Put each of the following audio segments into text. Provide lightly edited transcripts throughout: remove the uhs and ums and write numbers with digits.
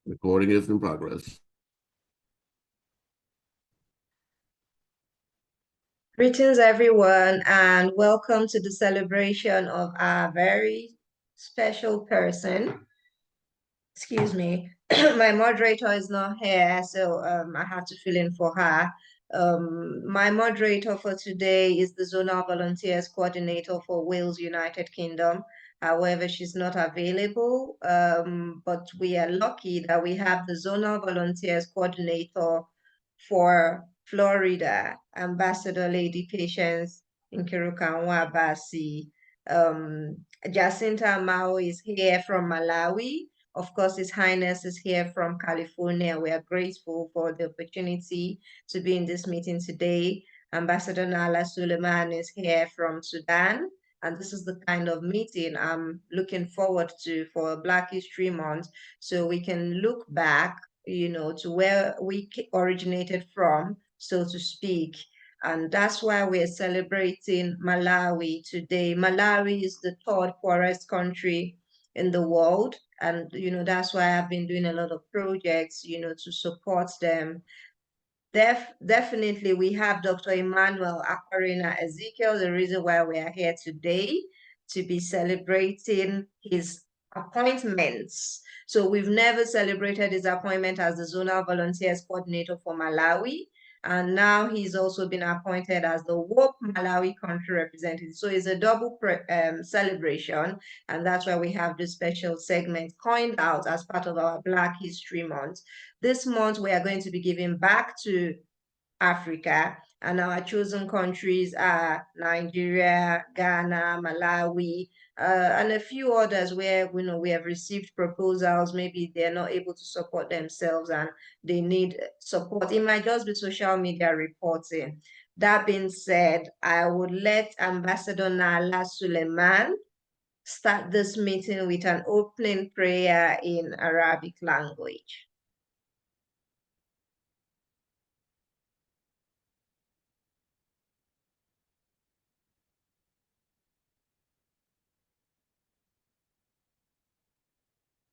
Recording is in progress. Greetings, everyone, and welcome to the celebration of our very special person. Excuse me, my moderator is not here, so I had to fill in for her. My moderator for today is the Zuna Volunteers Coordinator for Wales, United Kingdom. However, she's not available, but we are lucky that we have the Zona Volunteers Coordinator for Florida, Ambassador Lady Patience Nkirukanwa-Basi. Jacinta Amao is here from Malawi. Of course, His Highness is here from California. We are grateful for the opportunity to be in this meeting today. Ambassador Nala Suleiman is here from Sudan. And this is the kind of meeting I'm looking forward to for Black History Month, so we can look back, to where we originated from, so to speak. And that's why we're celebrating Malawi today. Malawi is the third poorest country in the world. And, that's why I've been doing a lot of projects, to support them. Definitely, we have Dr. Emmanuel Akwerana Ezekiel, the reason why we are here today, to be celebrating his appointments. So we've never celebrated his appointment as the Zona Volunteers Coordinator for Malawi. And now he's also been appointed as the WHOPE Malawi country representative. So it's a double celebration. And that's why we have this special segment coined out as part of our Black History Month. This month, we are going to be giving back to Africa, and our chosen countries are Nigeria, Ghana, Malawi, and a few others where we have received proposals. Maybe they're not able to support themselves and they need support. It might just be social media reporting. That being said, I would let Ambassador Nala Suleiman start this meeting with an opening prayer in Arabic language.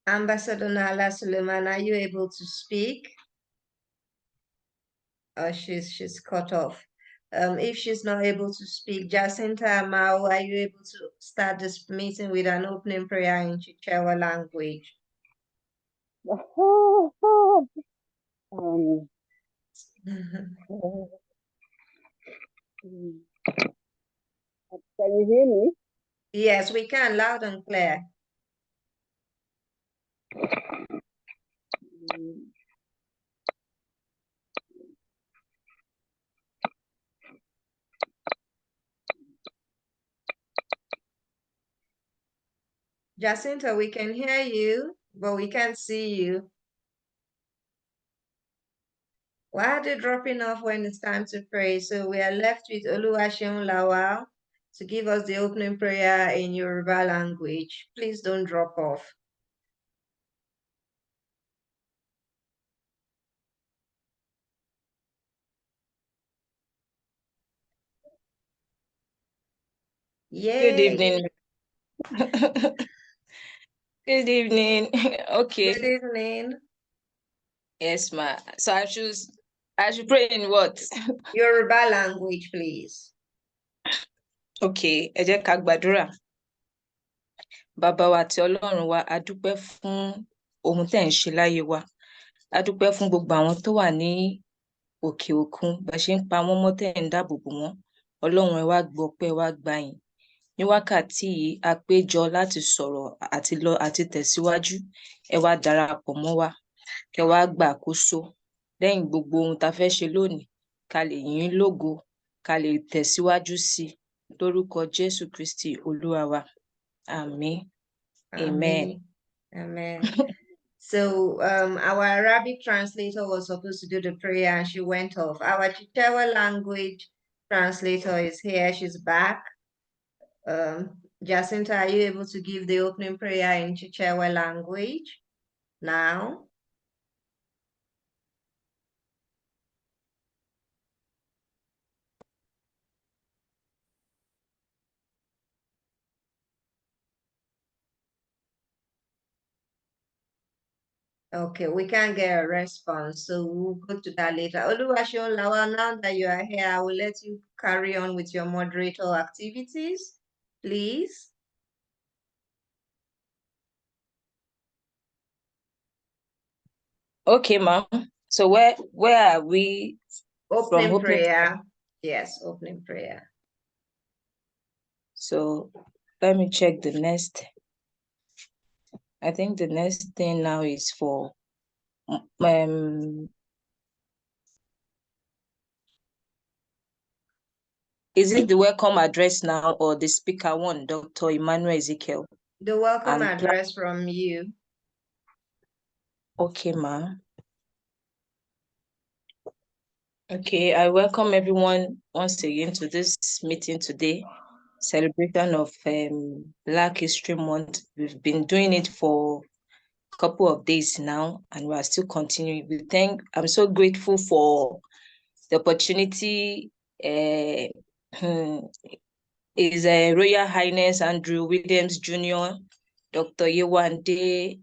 Ambassador Nala Suleiman, are you able to speak? Oh, she's cut off. If she's not able to speak, Jacinta Amao, are you able to start this meeting with an opening prayer in Chichewa language? Can you hear me? Yes, we can, loud and clear. Jacinta, we can hear you, but we can't see you. Why are they dropping off when it's time to pray? So we are left with Oluwaseun Lawal to give us the opening prayer in Yoruba language. Please don't drop off. Yay. Good evening. Good evening. Okay. Good evening. Yes, ma. So I should pray in what? Yoruba language, please. Okay. Ẹ jẹ́ ká gbàdúrà. Bàbá wa àti Ọlọ́run wa, a dúpẹ́ fún ohun tẹ́ ń ṣe láyé wa. A dúpẹ́ fún gbogbo àwọn tó wà ní òkè òkun. Bá ṣe ń pa wọ́n mọ́ tẹ́ ń dáàbò bò wọ́n. Ọlọ́run ẹ wá gbọ́ pé wá gbà yín. Ní wákàtí yìí, a péjọ láti sọ̀rọ̀ àti tẹ̀síwájú. Ẹ wá darapọ̀ mọ́ wa. Kẹ́ wá gba àkóso. Lẹ́yìn gbogbo ohun tá fẹ́ ṣe lónìí, ká lè yìn ín lógo, ká lè tẹ̀síwájú sí i. Lórúkọ Jésù Kristi Olúwa wa. Àmín. Amen. Amen. So our Arabic translator was supposed to do the prayer and she went off. Our Chichewa language translator is here. She's back. Jacinta, are you able to give the opening prayer in Chichewa language now? Okay, we can't get a response, so we'll go to that later. Oluwaseun Lawal, now that you are here, I will let you carry on with your moderator activities, please. Okay, ma'am. So where are we from Opening opening? prayer. Yes, opening prayer. So let me check the next. I think the next thing now is for is it the welcome address now or the speaker one, Dr. Emmanuel Ezekiel? The welcome And address from you. okay, ma'am. Okay, I welcome everyone once again to this meeting today, celebration of Black History Month. We've been doing it for a couple of days now, and we are still continuing. I'm so grateful for the opportunity. Is Royal Highness Andrew Williams Jr., Dr. Yewande,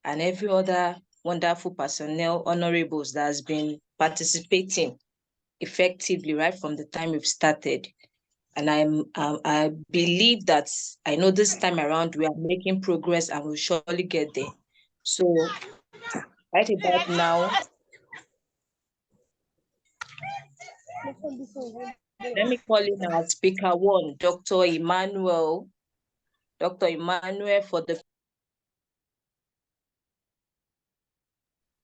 and every other wonderful personnel, honorables that has been participating effectively right from the time we've started. And I believe that I know this time around we are making progress and we'll surely get there. So right about now, let me call in our speaker one, Dr. Emmanuel. Dr. Emmanuel for the...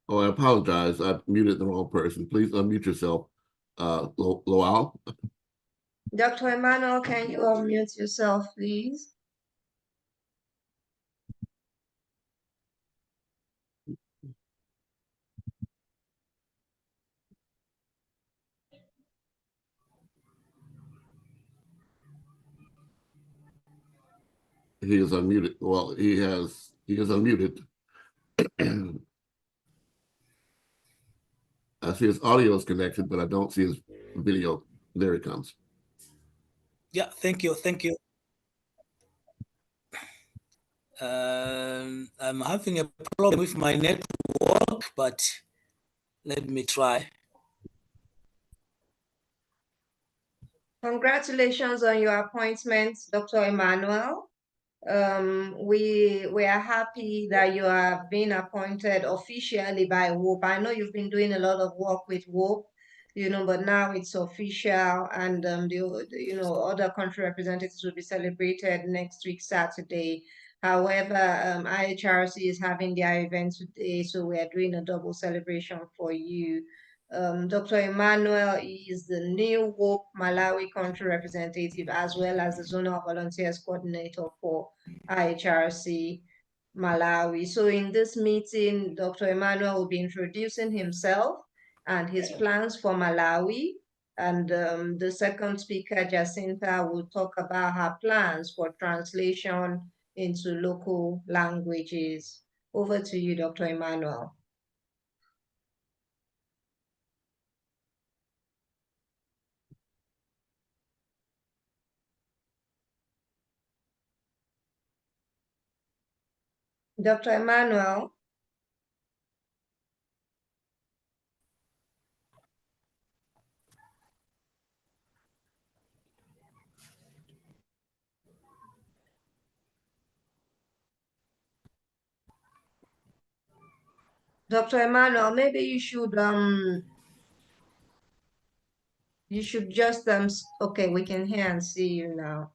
Oh, I apologize. I muted the wrong person. Please unmute yourself, Lawal. Dr. Emmanuel, can you unmute yourself, please? He is unmuted. Well, he is unmuted. I see his audio is connected, but I don't see his video. There he comes. Yeah, thank you. I'm having a problem with my network, but let me try. Congratulations on your appointment, Dr. Emmanuel. We are happy that you have been appointed officially by WHOPE. I know you've been doing a lot of work with WHOPE, but now it's official, and other country representatives will be celebrated next week, Saturday. However, IHRC is having their event today, so we are doing a double celebration for you. Dr. Emmanuel is the new WHOPE Malawi country representative, as well as the Zuna Volunteers Coordinator for IHRC Malawi. So in this meeting, Dr. Emmanuel will be introducing himself and his plans for Malawi. And the second speaker, Jacinta, will talk about her plans for translation into local languages. Over to you, Dr. Emmanuel. Dr. Emmanuel. Dr. Emmanuel, maybe you should just okay, we can hear and see you now.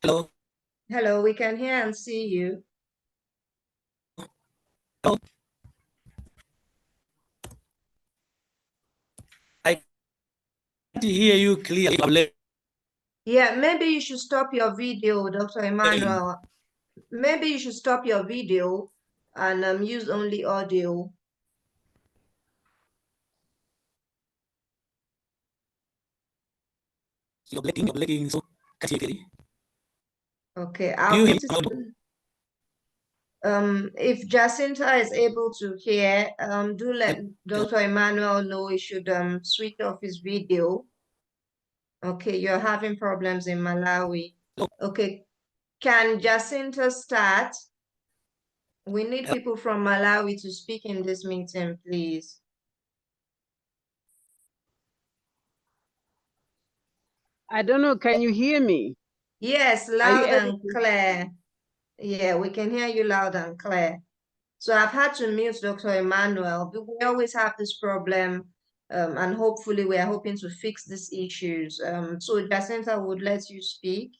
Hello. Hello, we can hear and see you. Hello. I can't hear you clearly. Yeah, maybe you should stop your video, Dr. Emmanuel. Maybe you should stop your video and use only audio. You're blinking, so can't hear clearly. Okay, Do you hear me? If Jacinta is able to hear, do let Dr. Emmanuel know he should switch off his video. Okay, you're having problems in Malawi. Okay, can Jacinta start? We need people from Malawi to speak in this meeting, please. I don't know, can you hear me? Yes, loud and clear. Yeah, we can hear you loud and clear. So I've had to mute Dr. Emmanuel, but we always have this problem, and hopefully we are hoping to fix these issues. So Jacinta would let you speak.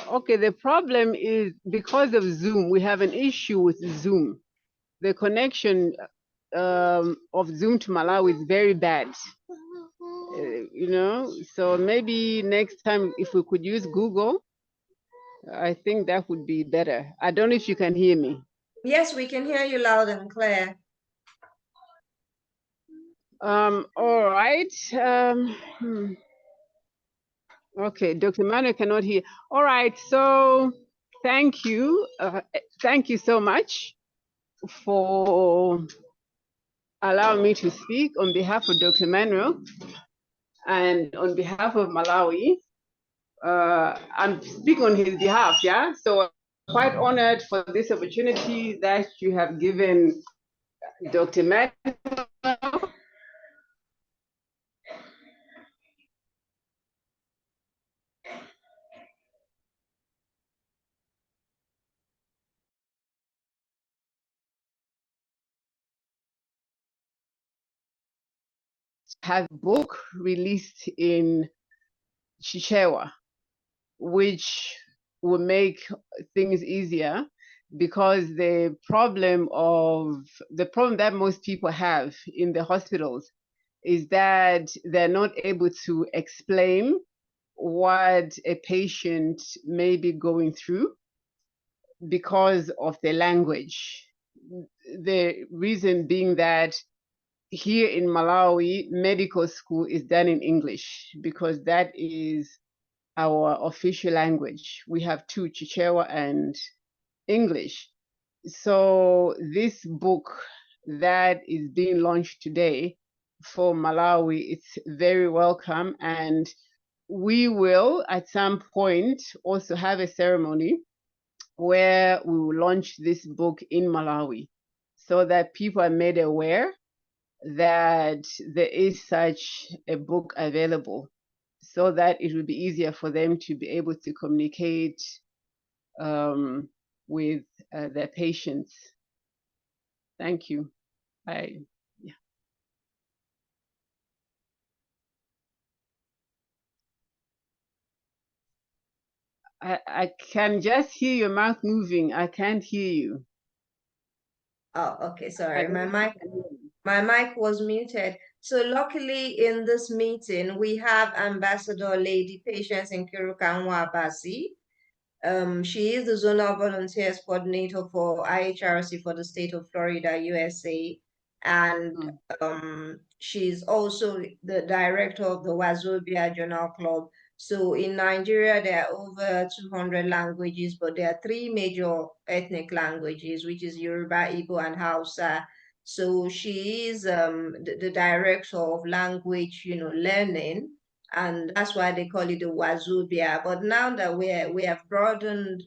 Okay, the problem is because of Zoom, we have an issue with Zoom. The connection of Zoom to Malawi is very bad. You know, so maybe next time if we could use Google, I think that would be better. I don't know if you can hear me. Yes, we can hear you loud and clear. All right. Okay, Dr. Emmanuel cannot hear. All right, so thank you. Thank you so much for allowing me to speak on behalf of Dr. Emmanuel and on behalf of Malawi. I'm speaking on his behalf, yeah? So I'm quite honored for this opportunity that you have given Dr. Emmanuel. Have a book released in Chichewa, which will make things easier, because the problem that most people have in the hospitals is that they're not able to explain what a patient may be going through because of the language. The reason being that here in Malawi, medical school is done in English because that is our official language. We have two, Chichewa and English. So this book that is being launched today for Malawi, it's very welcome. And we will at some point also have a ceremony where we will launch this book in Malawi so that people are made aware that there is such a book available, so that it will be easier for them to be able to communicate with their patients. Thank you. I can just hear your mouth moving. I can't hear you. Oh, okay, sorry. My mic was muted. So luckily in this meeting, we have Ambassador Lady Patience Nkirukanwa Abasi. She is the Zuna Volunteers Coordinator for IHRC for the state of Florida, USA. And she's also the director of the Wazobia Journal Club. So in Nigeria, there are over 200 languages, but there are three major ethnic languages, which is Yoruba, Igbo, and Hausa. So she is the director of language, learning, and that's why they call it the Wazobia. But now that we have broadened,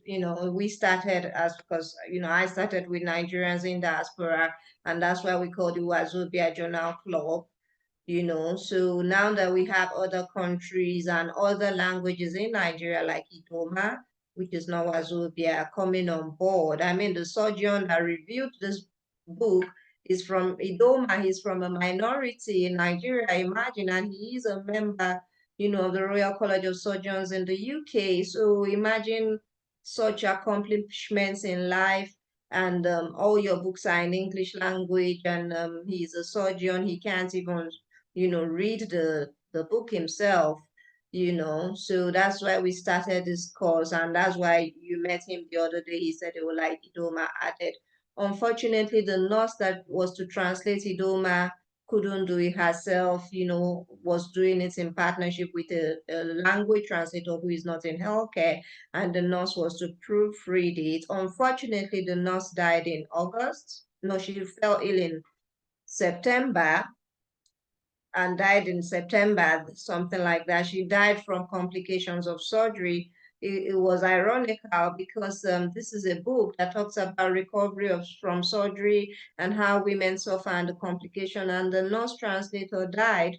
we started because I started with Nigerians in diaspora, and that's why we call the Wazobia Journal Club. So now that we have other countries and other languages in Nigeria, like Idoma, which is now Wazobia, coming on board. I mean, the surgeon that reviewed this book is from Idoma. He's from a minority in Nigeria, imagine, and he is a member, of the Royal College of Surgeons in the UK. So imagine such accomplishments in life. And all your books are in English language, and he's a surgeon. He can't even read the book himself, so that's why we started this course, and that's why you met him the other day. He said he would like Idoma added. Unfortunately, the nurse that was to translate Idoma couldn't do it herself, was doing it in partnership with a language translator who is not in healthcare, and the nurse was to proofread it. Unfortunately, the nurse died in August. No, she fell ill in September and died in September, something like that. She died from complications of surgery. It was ironical because this is a book that talks about recovery from surgery and how women suffer under complication, and the nurse translator died,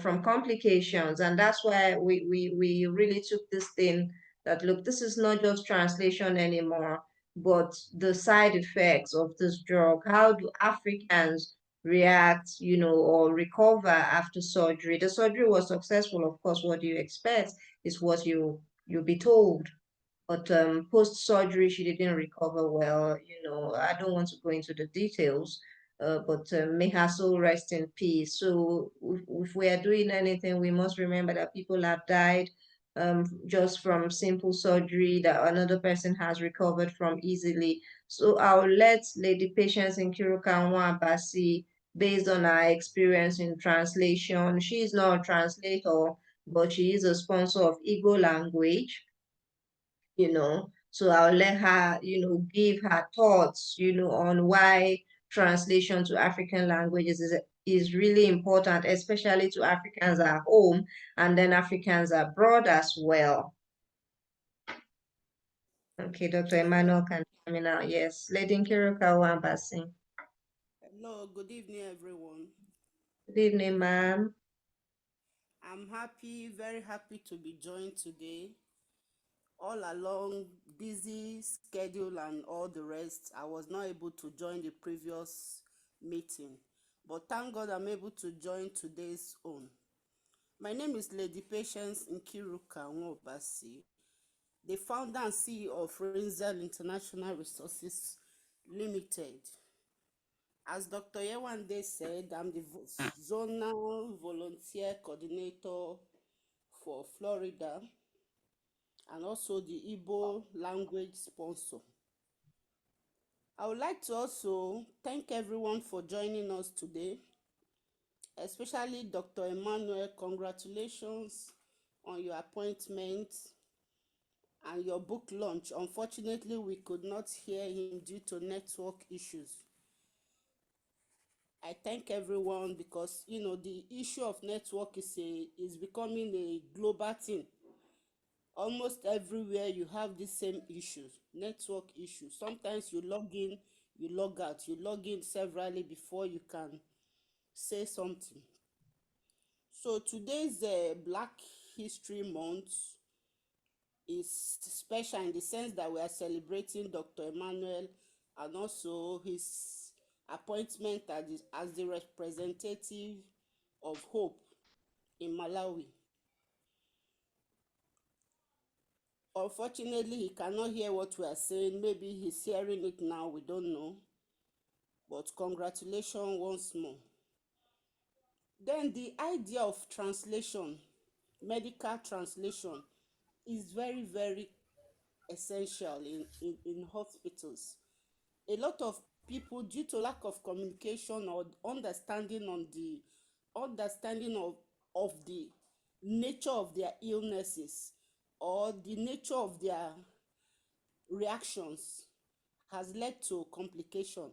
from complications. And that's why we really took this thing that, look, this is not just translation anymore, but the side effects of this drug. How do Africans react, or recover after surgery? The surgery was successful, of course. What do you expect is what you'll be told. But post-surgery, she didn't recover well. I don't want to go into the details, but may her soul rest in peace. So if we are doing anything, we must remember that people have died just from simple surgery that another person has recovered from easily. So I'll let Lady Patience Nkiruka Nwabasi, based on her experience in translation. She is not a translator, but she is a sponsor of Igbo language. So I'll let her, give her thoughts, on why translation to African languages is really important, especially to Africans at home and then Africans abroad as well. Okay, Dr. Emmanuel can tell me now. Yes, Lady Nkiruka Nwabasi. Hello, good evening, everyone. Good evening, ma'am. I'm happy, very happy to be joined today. All along, busy schedule and all the rest, I was not able to join the previous meeting. But thank God I'm able to join today's own. My name is Lady Patience Nkiruka Nwabasi, the founder and CEO of Rinzel International Resources Limited. As Dr. Yewande said, I'm the Zuna Volunteers Coordinator for Florida and also the Igbo language sponsor. I would like to also thank everyone for joining us today, especially Dr. Emmanuel. Congratulations on your appointment and your book launch. Unfortunately, we could not hear him due to network issues. I thank everyone because the issue of network is becoming a global thing. Almost everywhere you have the same issues, network issues. Sometimes you log in, you log out, you log in severally before you can say something. So today's Black History Month is special in the sense that we are celebrating Dr. Emmanuel and also his appointment as the representative of Hope in Malawi. Unfortunately, he cannot hear what we are saying. Maybe he's hearing it now, we don't know. But congratulations once more. Then the idea of translation, medical translation, is very, very essential in hospitals. A lot of people, due to lack of communication or understanding of the nature of their illnesses or the nature of their reactions, has led to complication,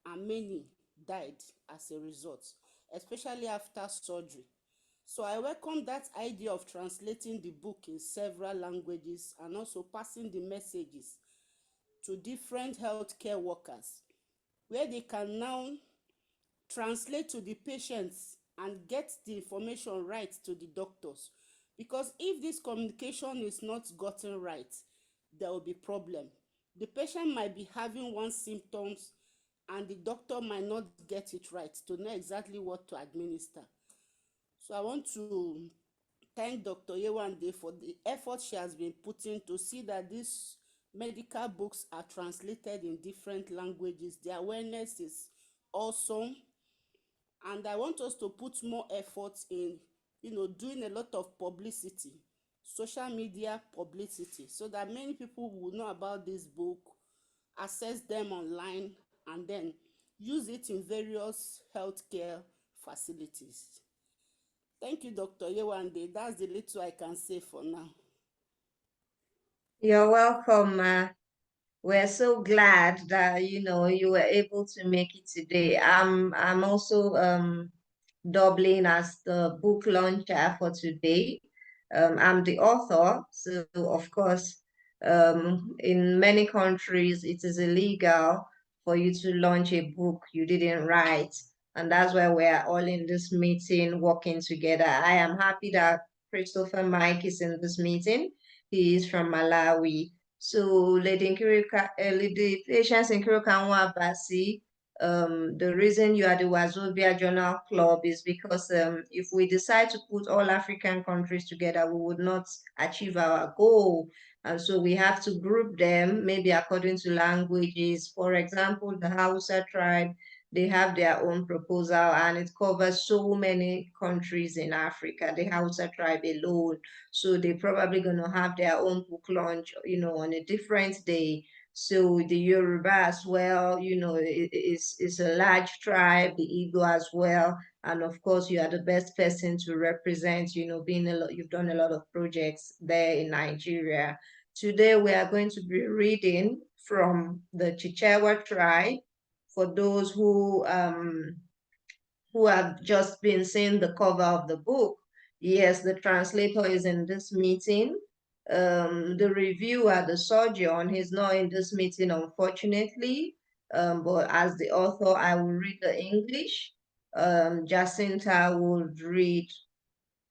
and many died as a result, especially after surgery. So I welcome that idea of translating the book in several languages and also passing the messages to different healthcare workers, where they can now translate to the patients and get the information right to the doctors. Because if this communication is not gotten right, there will be problem. The patient might be having one symptoms and the doctor might not get it right to know exactly what to administer. So I want to thank Dr. Yewande for the effort she has been putting to see that these medical books are translated in different languages. The awareness is awesome. And I want us to put more effort in, doing a lot of publicity, social media publicity, so that many people will know about this book, access them online, and then use it in various healthcare facilities. Thank you, Dr. Yewande. That's the little I can say for now. You're welcome. We're so glad that you were able to make it today. I'm also doubling as the book launcher for today. I'm the author, so of course, in many countries it is illegal for you to launch a book you didn't write, and that's why we're all in this meeting working together. I am happy that Christopher Mike is in this meeting. He is from Malawi. So, Lady Patience Nkiru Basi, the reason you are the Wazobia Journal Club is because if we decide to put all African countries together, we would not achieve our goal. And so we have to group them, maybe according to languages. For example, the Hausa tribe, they have their own proposal and it covers so many countries in Africa, the Hausa tribe alone. So they're probably going to have their own book launch, on a different day. So the Yoruba as well, is a large tribe, the Igbo as well. And of course, you are the best person to represent, you've done a lot of projects there in Nigeria. Today, we are going to be reading from the Chichewa tribe. For those who have just been seeing the cover of the book, yes, the translator is in this meeting. The reviewer, the surgeon, he's not in this meeting, unfortunately. But as the author, I will read the English. Jacinta will read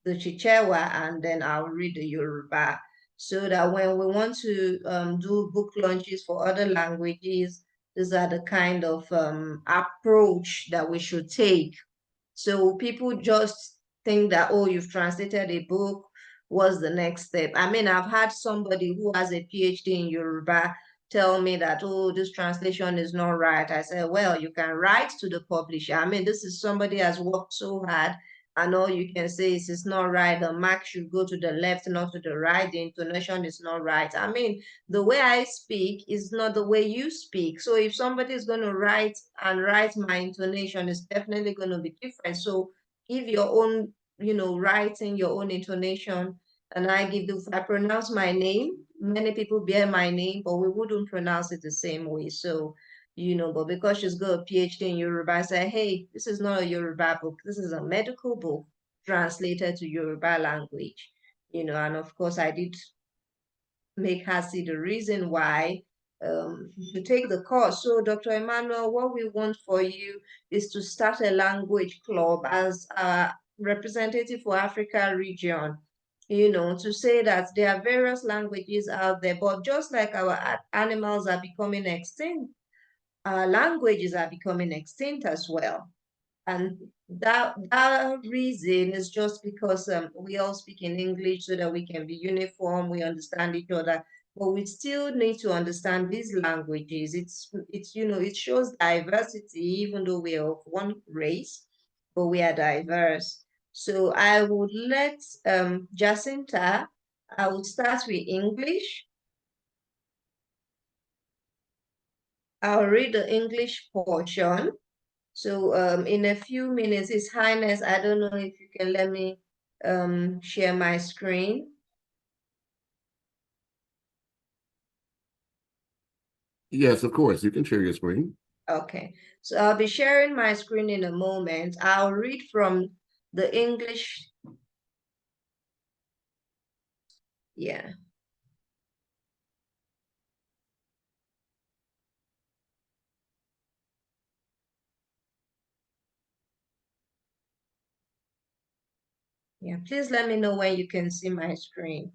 the Chichewa, and then I'll read the Yoruba. So that when we want to do book launches for other languages, these are the kind of approach that we should take. So people just think that, oh, you've translated a book, what's the next step? I mean, I've had somebody who has a PhD in Yoruba tell me that, oh, this translation is not right. I said, well, you can write to the publisher. I mean, this is somebody has worked so hard, and all you can say is it's not right. The mark should go to the left, not to the right. The intonation is not right. I mean, the way I speak is not the way you speak. So if somebody is going to write my intonation, is definitely going to be different. So give your own, writing, your own intonation. And if I pronounce my name, many people bear my name, but we wouldn't pronounce it the same way. So, but because she's got a PhD in Yoruba, I say, hey, this is not a Yoruba book. This is a medical book translated to Yoruba language, and of course I did make her see the reason why you should take the course. So, Dr. Emmanuel, what we want for you is to start a language club as a representative for Africa region, to say that there are various languages out there, but just like our animals are becoming extinct, our languages are becoming extinct as well. And that reason is just because we all speak in English so that we can be uniform, we understand each other, but we still need to understand these languages. It shows diversity, even though we are of one race, but we are diverse. So I would let Jacinta, I would start with English. I'll read the English portion. So in a few minutes, His Highness, I don't know if you can let me share my screen. Yes, of course, you can share your screen. Okay, so I'll be sharing my screen in a moment. I'll read from the English. Yeah. Yeah, please let me know when you can see my screen.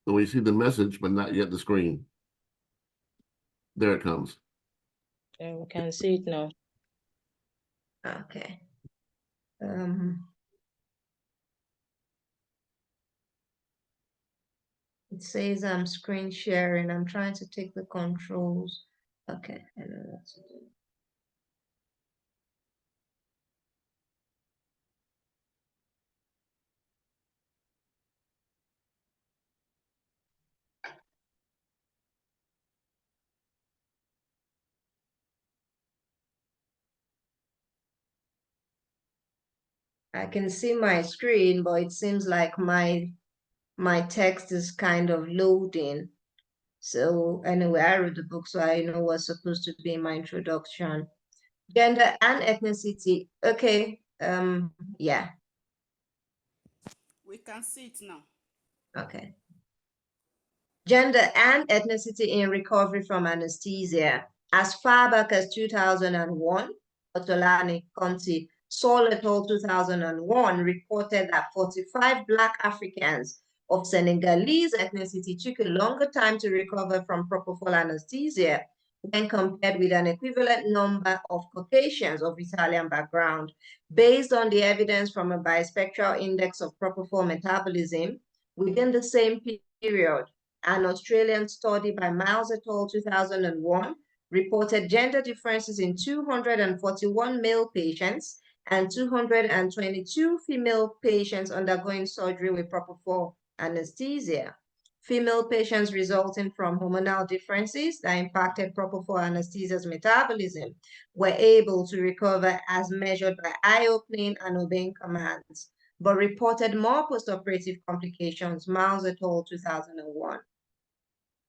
So we see the message, but not yet the screen. There it comes. Yeah, we can see it now. Okay. It says I'm screen sharing. I'm trying to take the controls. Okay, I know what to do. I can see my screen, but it seems like my text is kind of loading. So anyway, I read the book, so I know what's supposed to be in my introduction. Gender and ethnicity. Okay. Yeah. We can see it now. Okay. Gender and ethnicity in recovery from anesthesia. As far back as 2001, Otolani Conti, Sol et al. 2001 reported that 45 Black Africans of Senegalese ethnicity took a longer time to recover from propofol anesthesia when compared with an equivalent number of Caucasians of Italian background. Based on the evidence from a bispectral index of propofol metabolism within the same period, an Australian study by Miles et al. 2001 reported gender differences in 241 male patients and 222 female patients undergoing surgery with propofol anesthesia. Female patients resulting from hormonal differences that impacted propofol anesthesia's metabolism were able to recover as measured by eye-opening and obeying commands, but reported more postoperative complications, Miles et al. 2001.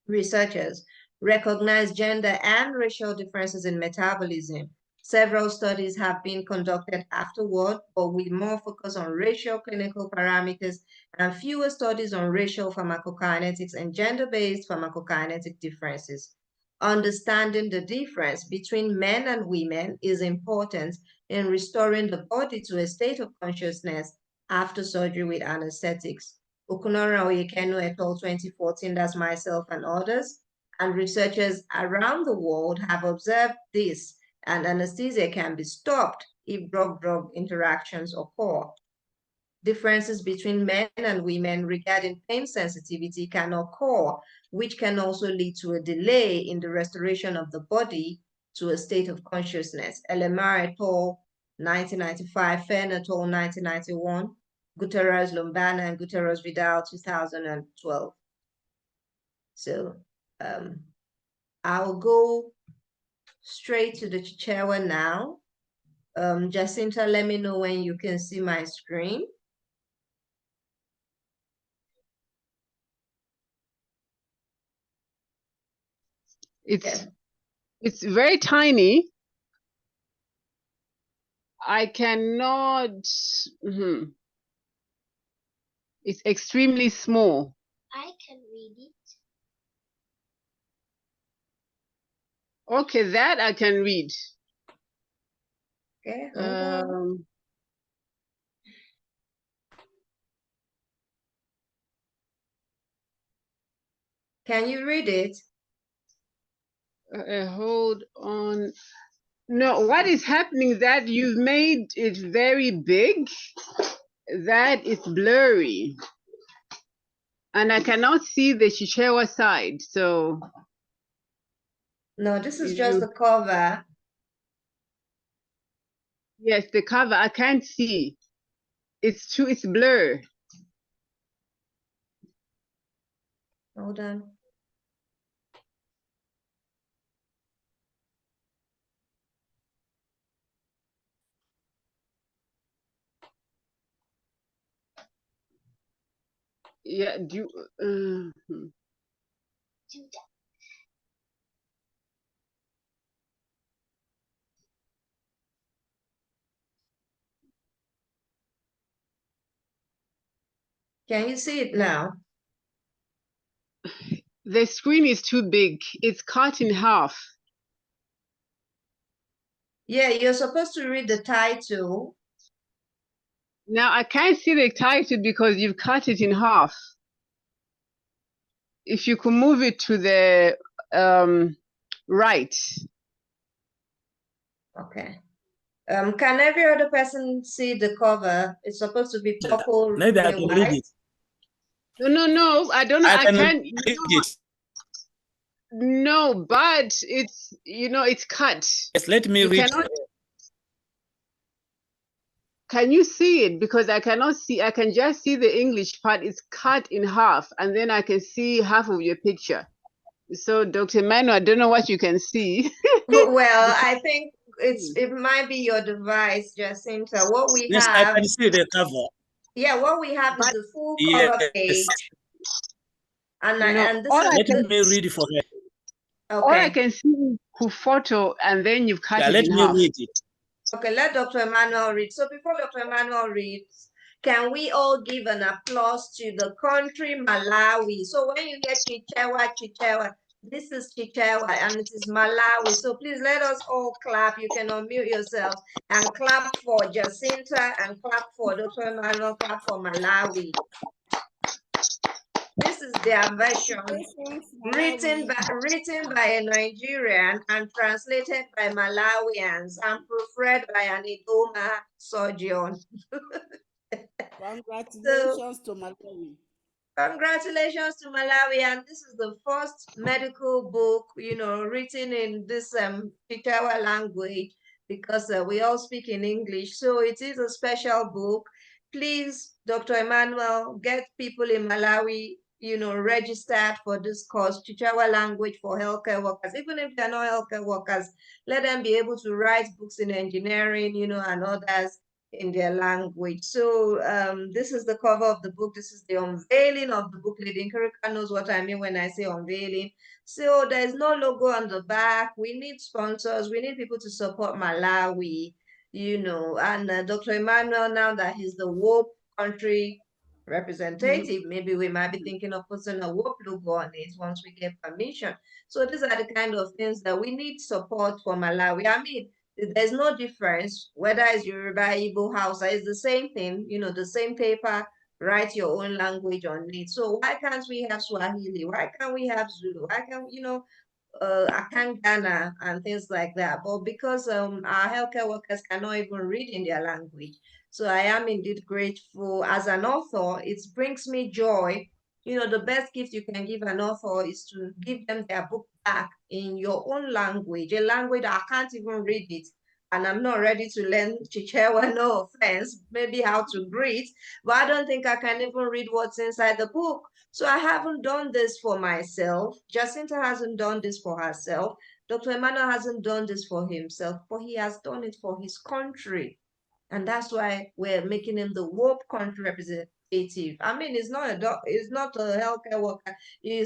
Researchers recognize gender and racial differences in metabolism. Several studies have been conducted afterward, but with more focus on racial clinical parameters and fewer studies on racial pharmacokinetics and gender-based pharmacokinetic differences. Understanding the difference between men and women is important in restoring the body to a state of consciousness after surgery with anesthetics. Okunoren-Oyekenu et al. 2014, that's myself and others, and researchers around the world have observed this, and anesthesia can be stopped if drug-drug interactions occur. Differences between men and women regarding pain sensitivity can occur, which can also lead to a delay in the restoration of the body to a state of consciousness. Elemar et al. 1995, Fenn et al. 1991, Gutierrez-Lombana and Gutierrez-Vidal 2012. So I'll go straight to the Chichewa now. Jacinta, let me know when you can see my screen. It's very tiny. I cannot. It's extremely small. I can read it. Okay, that I can read. Okay, hold on. Can you read it? Hold on. No, what is happening is that you've made it very big, that it's blurry. And I cannot see the Chichewa side, so. No, this is just the cover. Yes, the cover, I can't see. It's blur. Hold on. Yeah, do you, Can you see it now? the screen is too big. It's cut in half. Yeah, you're supposed to read the title. Now I can't see the title because you've cut it in half. If you could move it to the right. Okay. Can every other person see the cover? It's supposed to be purple, maybe I red, can white. read it. No, I don't know. I can can't read it. No, but it's it's cut. Yes, let me You read. Can you see it? Because I cannot see. I can just see the English part. It's cut in half, and then I can see half of your picture. So, Dr. Emmanuel, I don't know what you can see. Well, I think it might be your device, Jacinta. What we Yes, have, I can see the cover. yeah, what we have is the full Yes. cover page. And You know, and this all is I Let can, me read it for her. all I okay. can see is photo, and then you've cut Yeah, it let in me half. read it. Okay, let Dr. Emmanuel read. So before Dr. Emmanuel reads, can we all give an applause to the country Malawi? So when you hear Chichewa, Chichewa, this is Chichewa and it is Malawi. So please let us all clap. You can unmute yourselves and clap for Jacinta and clap for Dr. Emmanuel, clap for Malawi. This is their version, written by a Nigerian and translated by Malawians and proofread by an Idoma surgeon. Congratulations to Malawi. Congratulations to Malawi, and this is the first medical book, written in this Chichewa language, because we all speak in English. So it is a special book. Please, Dr. Emmanuel, get people in Malawi, registered for this course, Chichewa language for healthcare workers. Even if they're not healthcare workers, let them be able to write books in engineering, and others in their language. So this is the cover of the book. This is the unveiling of the book. Lady Nkerika knows what I mean when I say unveiling. So there's no logo on the back. We need sponsors. We need people to support Malawi, and Dr. Emmanuel, now that he's the WHOPE country representative, maybe we might be thinking of putting a WHOPE logo on it once we get permission. So these are the kind of things that we need support for Malawi. I mean, there's no difference whether it's Yoruba, Igbo, Hausa, it's the same thing, the same paper, write your own language on it. So why can't we have Swahili? Why can't we have Zulu? Why can't, Akangana and things like that? But because our healthcare workers cannot even read in their language. So I am indeed grateful. As an author, it brings me joy. The best gift you can give an author is to give them their book back in your own language, a language I can't even read it. And I'm not ready to learn Chichewa, no offense, maybe how to greet, but I don't think I can even read what's inside the book. So I haven't done this for myself. Jacinta hasn't done this for herself. Dr. Emmanuel hasn't done this for himself, but he has done it for his country. And that's why we're making him the WHOPE country representative. I mean, it's not a healthcare worker. He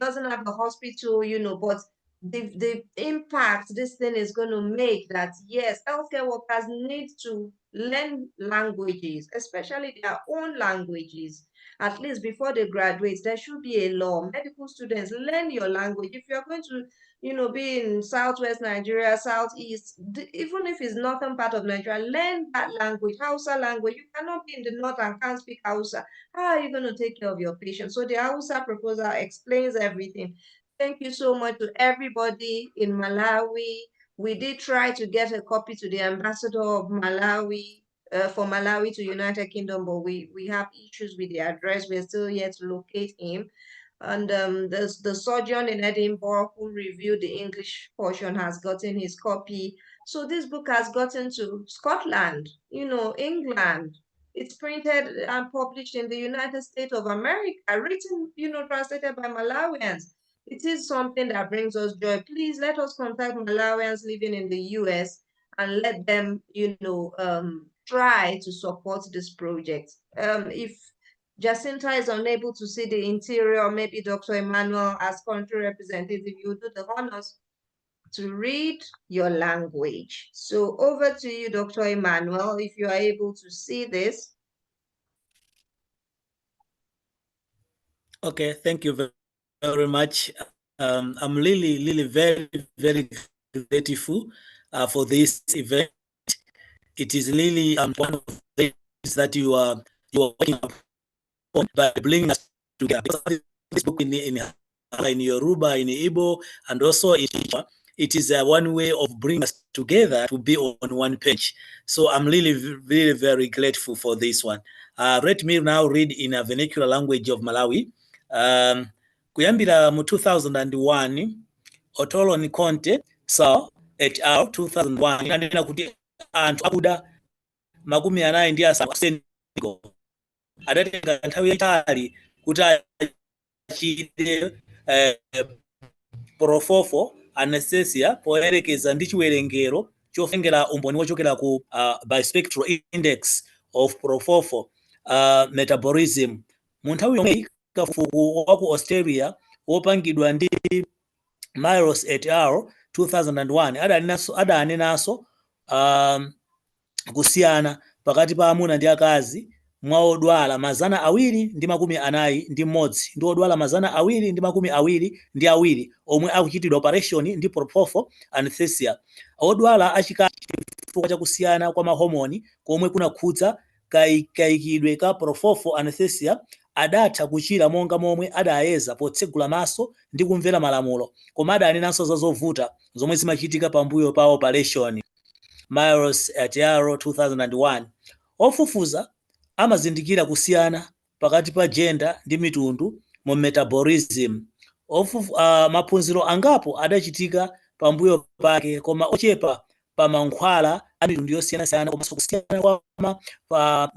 doesn't have a hospital, but the impact this thing is going to make, that yes, healthcare workers need to learn languages, especially their own languages. At least before they graduate, there should be a law. Medical students, learn your language. If you're going to be in Southwest Nigeria, Southeast, even if it's northern part of Nigeria, learn that language, Hausa language. You cannot be in the north and can't speak Hausa. How are you going to take care of your patients? So the Hausa proposal explains everything. Thank you so much to everybody in Malawi. We did try to get a copy to the ambassador of Malawi, for Malawi to United Kingdom, but we have issues with the address. We're still yet to locate him. And the surgeon in Edinburgh who reviewed the English portion has gotten his copy. So this book has gotten to Scotland, England. It's printed and published in the United States of America, written, translated by Malawians. It is something that brings us joy. Please let us contact Malawians living in the US and let them, try to support this project. If Jacinta is unable to see the interior, maybe Dr. Emmanuel, as country representative, you do the honors to read your language. So over to you, Dr. Emmanuel, if you are able to see this. Okay, thank you very much. I'm really very, very grateful for this event. It is really one of the things that you are working on by bringing us together. This book in Yoruba, in Igbo, and also in Chichewa, it is one way of bringing us together to be on one page. So I'm really, really very grateful for this one. Let me now read in a vernacular language of Malawi. Kuyambira mu 2001 Otolo ni Conte saw et al 2001 inanena kuti anthu akuda makumi anayi ndi asanu Senegal adatenga nthawi yayitali kuti achite profofo anesthesia poyerekeza ndi chiwerengero chofengera umboni wochokera ku bispectral index of profofo metabolism. Mu nthawi yomweyi kafukufuku wa ku Australia wopangidwa ndi Miles et al. 2001 adanenanso kusiyana pakati pa amuna ndi akazi mwa odwala 241 ndi odwala 222 omwe akuchitidwa operation ndi propofol anesthesia. Odwala achikazi chifukwa cha kusiyana kwa mahomoni komwe kunakhudza kayikidwe ka propofol anesthesia adatha kuchira monga momwe adayeza potsegula maso ndi kumvera malamulo, koma adanenanso za zovuta zomwe zimachitika pambuyo pa operation. Miles et al. 2001 ofufuza amazindikira kusiyana pakati pa gender ndi mitundu mu metabolism. Maphunziro angapo adachitika pambuyo pake, koma ochepa pa mankhwala a mitundu yosiyanasiyana komanso kusiyana kwa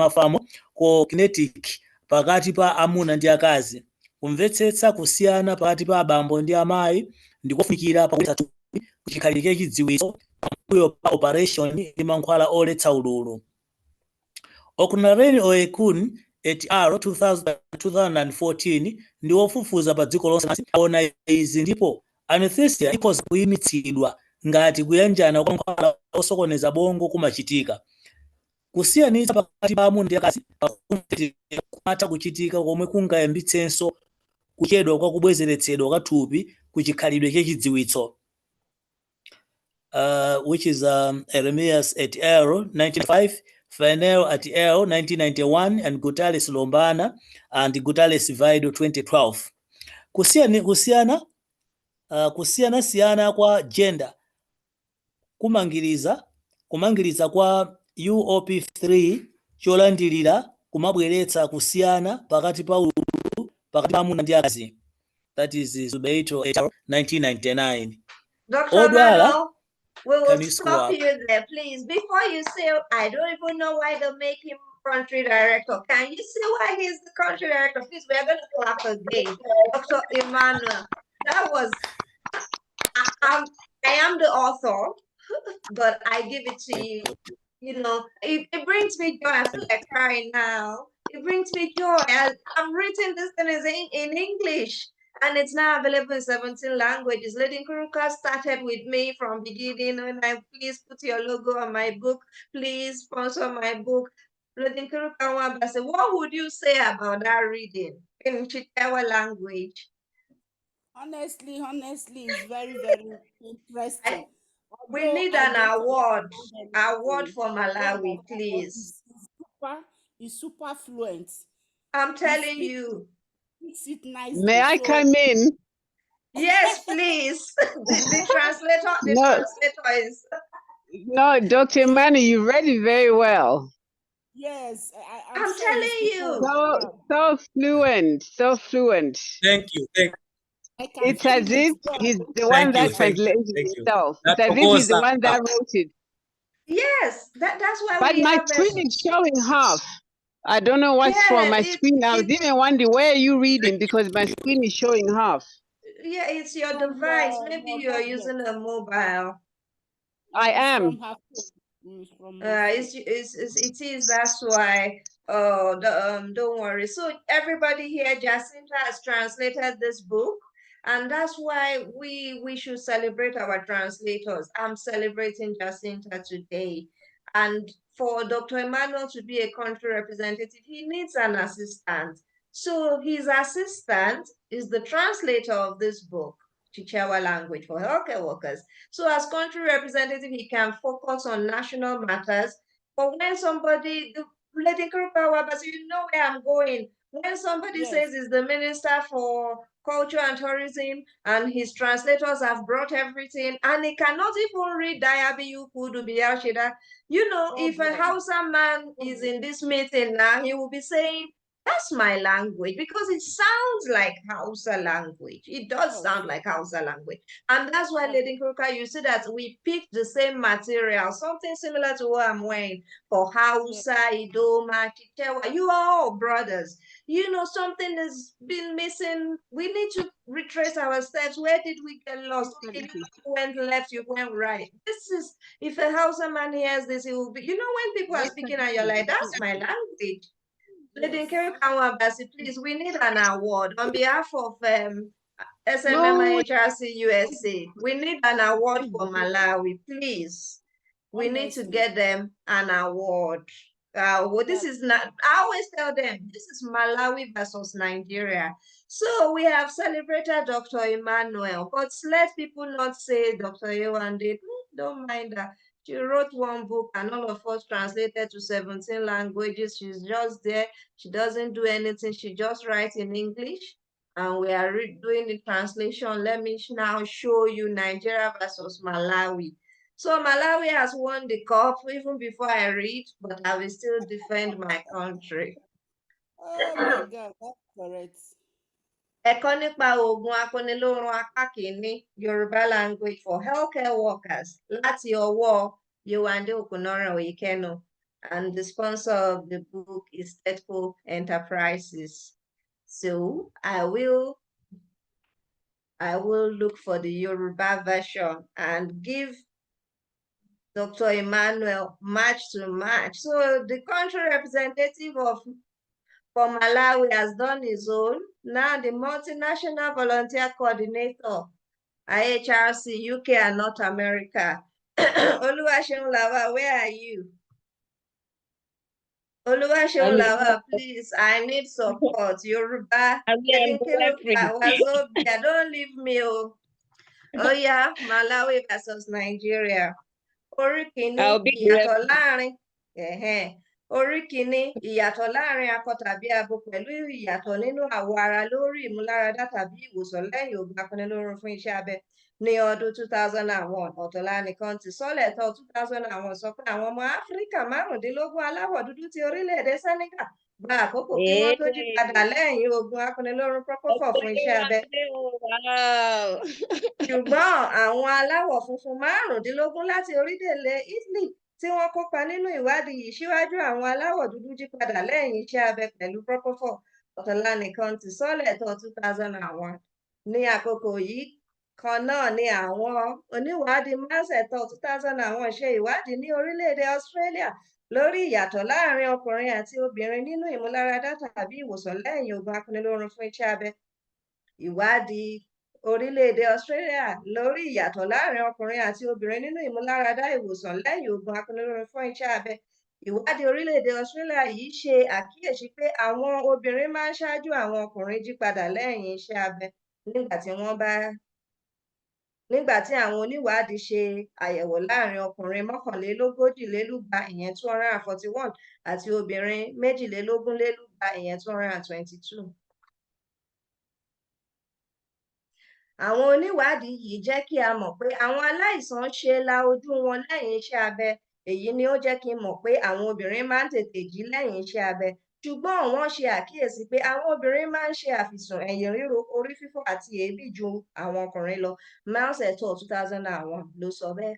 pharmacokinetic pakati pa amuna ndi akazi. Kumvetsetsa kusiyana pakati pa abambo ndi amayi ndikofunikira pakuletsa thupi kuchikhalire chidziwitso pambuyo pa operation ndi mankhwala oletsa ululu. Okunoren-Oyekenu et al. 2014 ndi wofufuza pa dziko lonse aona izi, ndipo anesthesia ikhoza kuyimitsidwa ngati kuyanjana kwa mankhwala osokoneza bongo kumachitika. Kusiyanitsa pakati pa amuna ndi akazi kumatha kuchitika komwe kungayambitsenso kuchedwa kwa kubwezeretsedwa kwa thupi kuchikhalidwe chechidziwitso. Which is Eremias et al. 1995, Fennell et al. 1991, and Gutales Lombana and Gutales Vido 2012. Kusiyana kwa gender kumangiriza kwa UOP3 cholandilira kumabweretsa kusiyana pakati pa ululu pakati pa amuna ndi akazi. That is Zubeito et al. 1999. Dr. Manuel, we will stop you there, please. Before you say, I don't even know why they make him country director. Can you say why he's the country director? Please, we're going to clap again. Dr. Emmanuel, that was, I am the author, but I give it to you. You know, it brings me joy. I feel like crying now. It brings me joy. I've written this thing in English, and it's now available in 17 languages. Lady Kuruka started with me from beginning. When please put your logo on my book, please sponsor my book. Lady Kuruka said, what would you say about that reading in Chitawa language? Honestly, it's very, very interesting. We need an award for Malawi, please. He's super fluent. I'm telling you. May I come in? Yes, please. the translator is. No, Dr. Emmanuel, you read it very well. Yes, I'm sure telling you. So fluent. Thank you. It's as if he's the one that translated himself. It's as if he's the one that wrote it. Yes, that's why. But my screen is showing half. I don't know what's wrong. My screen, I was even wondering, where are you reading? Because my screen is showing half. Yeah, it's your device. Maybe you're using a mobile. I am. It is. That's why. Don't worry. So everybody here, Jacinta has translated this book, and that's why we should celebrate our translators. I'm celebrating Jacinta today, and for Dr. Emmanuel to be a country representative, he needs an assistant. So his assistant is the translator of this book, Chichewa language for healthcare workers. So as country representative, he can focus on national matters. But when somebody, Lady Kurukawa, you know where I'm going. When somebody says it's the Minister for Culture and Tourism and his translators have brought everything and he cannot even read Diaby Ukudu Biyashida, you know, if a Hausa man is in this meeting now, he will be saying, That's my language, because it sounds like Hausa language. It does sound like Hausa language. And that's why, Lady Kuruka, you see that we picked the same material, something similar to what I'm wearing for Hausa, Idoma, Chichewa. You are all brothers. You know, something has been missing. We need to retrace our steps. Where did we get lost? Okay, you went left, you went right. This is, if a Hausa man hears this, it will be, you know, when people are speaking and you're like, that's my language. Lady Nkeri, please, we need an award on behalf of SMMIHRC USA. We need an award for Malawi, please. We need to get them an award. Well, this is not, I always tell them, this is Malawi versus Nigeria. So we have celebrated Dr. Emmanuel, but let people not say Dr. Yewande, don't mind that. She wrote one book and all of us translated to 17 languages. She's just there. She doesn't do anything. She just writes in English. And we are doing the translation. Let me now show you Nigeria versus Malawi. So Malawi has won the cup even before I read, but I will still defend my country. Oh my God, that's correct. Ẹ̀kọ́ nípa oògùn akọ́nilórun apá kìíní, Yoruba language for healthcare workers, láti ọwọ́ Yewande Okunoren-Oyekenu, and the sponsor of the book is Tetco Enterprises. So I will look for the Yoruba version and give Dr. Emmanuel match to match. So the country representative for Malawi has done his own. Now the multinational volunteer coordinator, AHIABGA-TV UK and North America. Oluwaseun Lawal, where are you? Oluwaseun Lawal, please, I need support. Yoruba, Wazobia, don't leave me. Oh yeah, Malawi versus Nigeria. Orí kìíní, ìyàtọ̀ láàrin. Orí kìíní, ìyàtọ̀ láàrin akọ tàbí abo pẹ̀lú ìyàtọ̀ nínú àwọ̀ ara lórí ìmúláradá tàbí ìwòsàn lẹ́yìn oògùn akọ́nilórun fún iṣẹ́ abẹ ní ọdún 2001. Ọ̀tọ̀lá nìkan ti sọ́lẹ̀ tó 2001 sọ pé àwọn ọmọ Áfíríkà 15 aláwọ̀ dúdú ti orílẹ̀-èdè Senegal gba àkókò kí wọ́n tó jí padà lẹ́yìn oògùn akọ́nilórun propofol fún iṣẹ́ abẹ. Ṣùgbọ́n àwọn aláwọ̀ funfun 15 láti orílẹ̀-èdè Italy tí wọ́n kópa nínú ìwádìí yìí síwájú àwọn aláwọ̀ dúdú jí padà lẹ́yìn iṣẹ́ abẹ pẹ̀lú propofol. Ọ̀tọ̀lá nìkan ti sọ́lẹ̀ tó 2001. Ní àkókò yìí kan náà ni àwọn oníwádìí Masetọ 2001 ṣe ìwádìí ní orílẹ̀-èdè Australia lórí ìyàtọ̀ láàrin ọkùnrin àti obìnrin nínú ìmúláradá tàbí ìwòsàn lẹ́yìn oògùn akọ́nilórun fún iṣẹ́ abẹ. Ìwádìí orílẹ̀-èdè Australia lórí ìyàtọ̀ láàrin ọkùnrin àti obìnrin nínú ìmúláradá ìwòsàn lẹ́yìn oògùn akọ́nilórun fún iṣẹ́ abẹ. Ìwádìí orílẹ̀-èdè Australia yìí ṣe àkíyèsí pé àwọn obìnrin máa ń ṣáájú àwọn ọkùnrin jí padà lẹ́yìn iṣẹ́ abẹ nígbà tí àwọn oníwádìí ṣe àyẹ̀wò láàrin ọkùnrin 41 ìyẹn 241 àti obìnrin 22 ìyẹn 222. Àwọn oníwádìí yìí jẹ́ kí a mọ̀ pé àwọn aláìsàn ṣe la ojú wọn lẹ́yìn iṣẹ́ abẹ. Èyí ni ó jẹ́ kí n mọ̀ pé àwọn obìnrin máa ń tètè jí lẹ́yìn iṣẹ́ abẹ. Ṣùgbọ́n wọ́n ṣe àkíyèsí pé àwọn obìnrin máa ń ṣe àfisùn ẹ̀yìn ríro, orí fífọ́ àti èébì ju àwọn ọkùnrin lọ. Masetọ 2001 ló sọ bẹ́ẹ̀.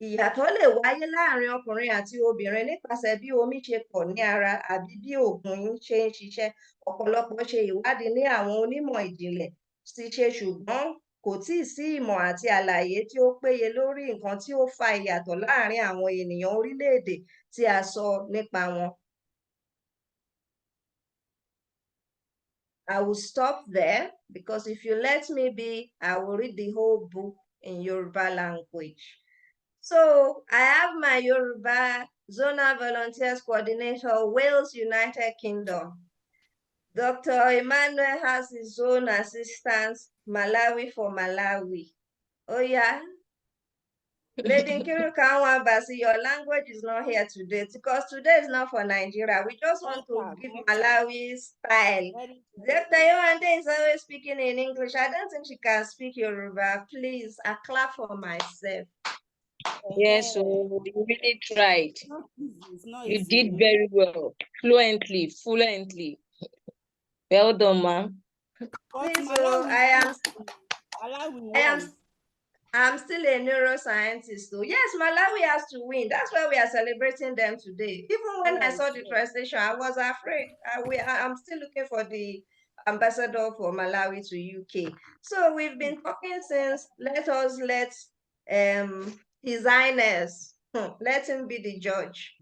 Ìyàtọ̀ lè wáyé láàrin ọkùnrin àti obìnrin nípasẹ̀ bí omi ṣe pọ̀ ní ara àbí bí oògùn ṣe ń ṣiṣẹ́. Ọ̀pọ̀lọpọ̀ ṣe ìwádìí ní àwọn onímọ̀ ìjìnlẹ̀ ti ṣe, ṣùgbọ́n kò tíì sí ìmọ̀ àti àlàyé tí ó péye lórí nǹkan tí ó fa ìyàtọ̀ láàrin àwọn ènìyàn orílẹ̀-èdè tí a sọ nípa wọn. I will stop there because if you let me be, I will read the whole book in Yoruba language. So I have my Yoruba Zuna Volunteers Coordinator, Wales, United Kingdom. Dr. Emmanuel has his own assistant, Malawi for Malawi. Oh yeah. Lady Nkiri, your language is not here today because today is not for Nigeria. We just want to give Malawi style. Dr. Yewande is always speaking in English. I don't think she can speak Yoruba. Please, I clap for myself. Yes, so you really tried. It's not easy. It's not You easy. did very well, fluently. Well done, ma'am. But Please, Malawi won. I'm still a neuroscientist, so yes, Malawi has to win. That's why we are celebrating them today. Even when I saw the translation, I was afraid. I'm still looking for the ambassador for Malawi to UK. So we've been talking since. Let His Highness, let him be the judge.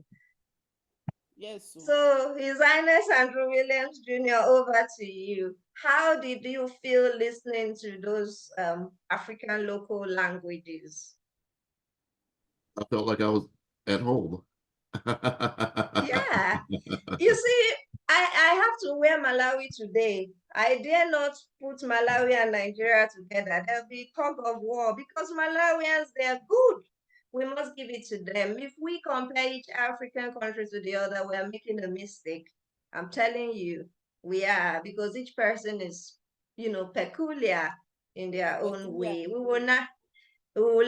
Yes. So His Highness Andrew Williams Jr., over to you. How did you feel listening to those African local languages? I felt like I was at home. Yeah. You see, I have to wear Malawi today. I dare not put Malawi and Nigeria together. There'll be tug of war because Malawians, they're good. We must give it to them. If we compare each African country to the other, we're making a mistake. I'm telling you, we are, because each person is, peculiar in their own way. We will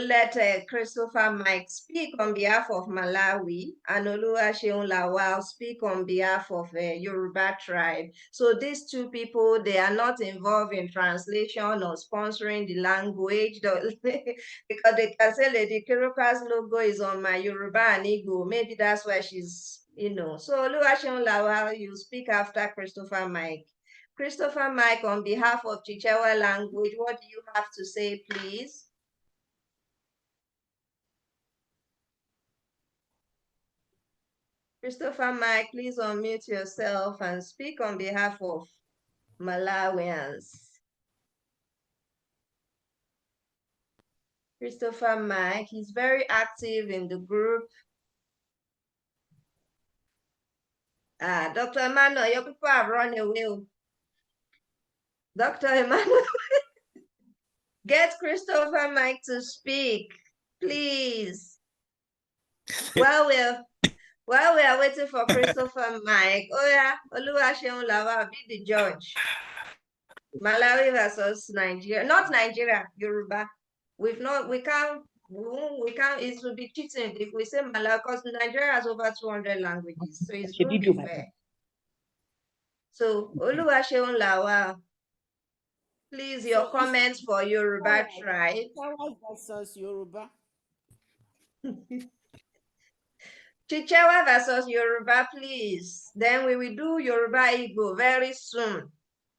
let Christopher Mike speak on behalf of Malawi and Oluwaseun Lawal speak on behalf of Yoruba tribe. So these two people, they are not involved in translation or sponsoring the language because they can say Lady Kiruka's logo is on my Yoruba and Igbo. Maybe that's why she's, So Oluwaseun Lawal, you speak after Christopher Mike. Christopher Mike, on behalf of Chichewa language, what do you have to say, please? Christopher Mike, please unmute yourself and speak on behalf of Malawians. Christopher Mike, he's very active in the group. Dr. Emmanuel, your people have run away. Dr. Emmanuel, get Christopher Mike to speak, please. While we are waiting for Christopher Mike, Oluwaseun Lawal, be the judge. Malawi versus Nigeria, not Nigeria, Yoruba. We can't, it will be cheating if we say Malawi, because Nigeria has over 200 languages, so it won't be fair. So, Oluwaseun Lawal, please, your comments for Yoruba tribe. Chichewa versus Yoruba. Chichewa versus Yoruba, please. Then we will do Yoruba Igbo very soon.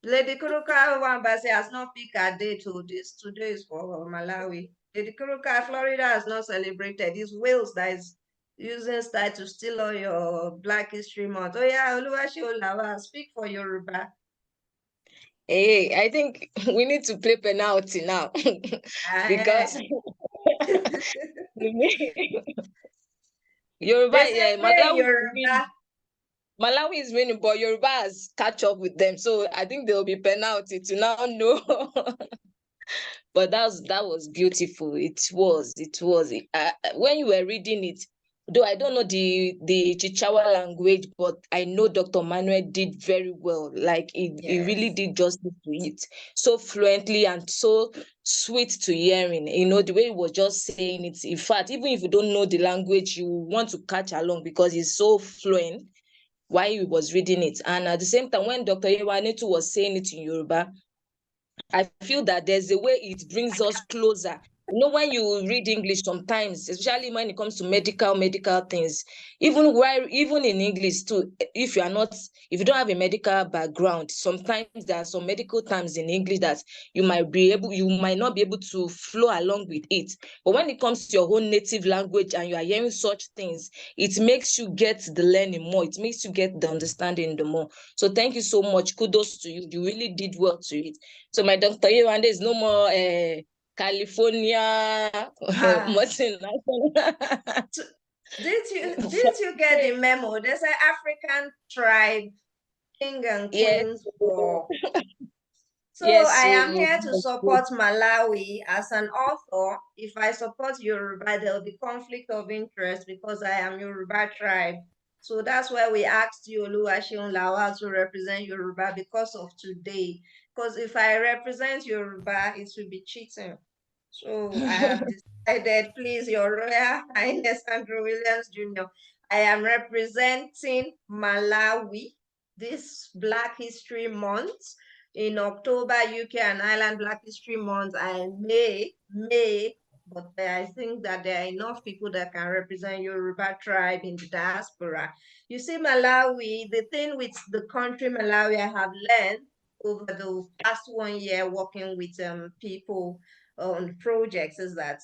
Lady Kuruka Wambase has not picked a date to this. Today is for Malawi. Lady Kuruka, Florida has not celebrated. It's Wales that is using style to steal all your Black History Month. Oh yeah, Oluwaseun Lawal, speak for Yoruba. Hey, I think we need to play penalty now because Yoruba, yeah, Malawi is winning, but Yoruba has catch up with them. So I think there will be penalty to now know. But that was beautiful. It was. When you were reading it, though I don't know the Chichewa language, but I know Dr. Manuel did very well. Like he really did justice to it, so fluently and so sweet to hearing. The way he was just saying it. In fact, even if you don't know the language, you want to catch along because he's so fluent while he was reading it. And at the same time, when Dr. Yewande was saying it in Yoruba, I feel that there's a way it brings us closer. When you read English sometimes, especially when it comes to medical things, even in English too, if you don't have a medical background, sometimes there are some medical terms in English that you might not be able to flow along with it. But when it comes to your own native language and you are hearing such things, it makes you get the learning more. It makes you get the understanding the more. So thank you so much. Kudos to you. You really did well to it. So my Dr. Yewande is no more California. Didn't you get the memo? There's an African tribe, king and queens for. So yes, I am here to support Malawi as an author. If I support Yoruba, there will be conflict of interest because I am Yoruba tribe. So that's why we asked you, Oluwaseun Lawal, to represent Yoruba because of today. Because if I represent Yoruba, it will be cheating. So I have decided, please, Your Royal Highness Andrew Williams Jr., I am representing Malawi this Black History Month. In October, UK and Ireland Black History Month, I may, but I think that there are enough people that can represent Yoruba tribe in the diaspora. You see, Malawi, the thing with the country Malawi I have learned over the past 1 year working with people on projects is that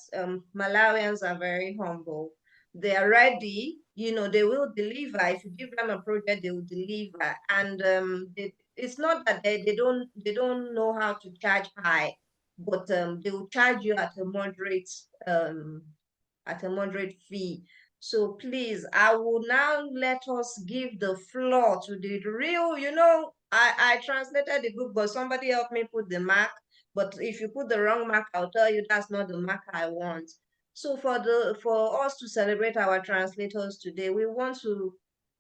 Malawians are very humble. They are ready, you know, they will deliver. If you give them a project, they will deliver. And it's not that they don't know how to charge high, but they will charge you at a moderate fee. So please, I will now let us give the floor to the real, you know, I translated the book, but somebody helped me put the mark. But if you put the wrong mark, I'll tell you that's not the mark I want. So for us to celebrate our translators today, we want to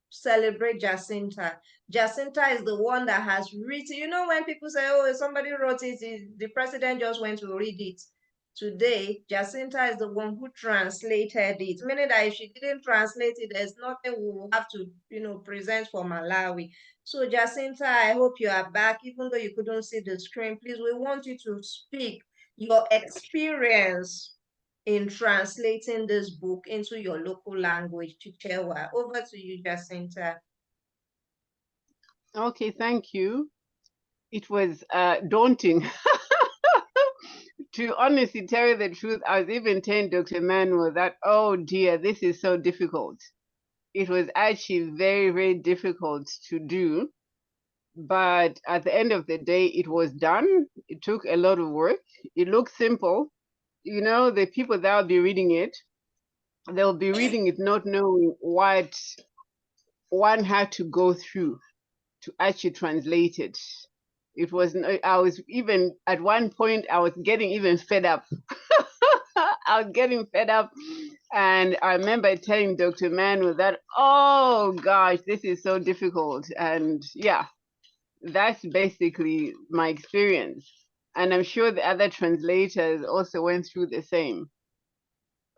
celebrate Jacinta. Jacinta is the one that has written, you know, when people say, oh, somebody wrote it, the president just went to read it. Today, Jacinta is the one who translated it, meaning that if she didn't translate it, there's nothing we will have to, you know, present for Malawi. So Jacinta, I hope you are back, even though you couldn't see the screen. Please, we want you to speak your experience in translating this book into your local language, Chichewa. Over to you, Jacinta. Okay, thank you. It was daunting. To honestly tell you the truth, I was even telling Dr. Emmanuel that, oh dear, this is so difficult. It was actually very, very difficult to do. But at the end of the day, it was done. It took a lot of work. It looked simple. You know, the people that will be reading it, they'll be reading it not knowing what one had to go through to actually translate it. It was, I was even, at one point, I was getting even fed up. I was getting fed up. And I remember telling Dr. Emmanuel that, oh gosh, this is so difficult. And yeah, that's basically my experience. And I'm sure the other translators also went through the same.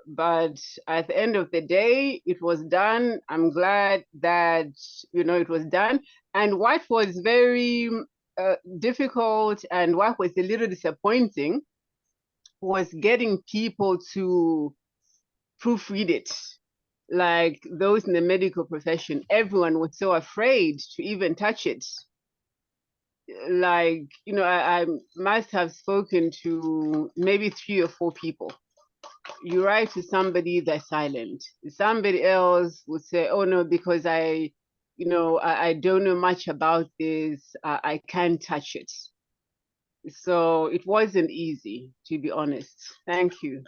But at the end of the day, it was done. I'm glad that, you know, it was done. And what was very difficult and what was a little disappointing was getting people to proofread it. Like those in the medical profession, everyone was so afraid to even touch it. Like, you know, I must have spoken to maybe 3 or 4 people. You write to somebody, they're silent. Somebody else would say, oh no, because I don't know much about this, I can't touch it. So it wasn't easy, to be honest. Thank you.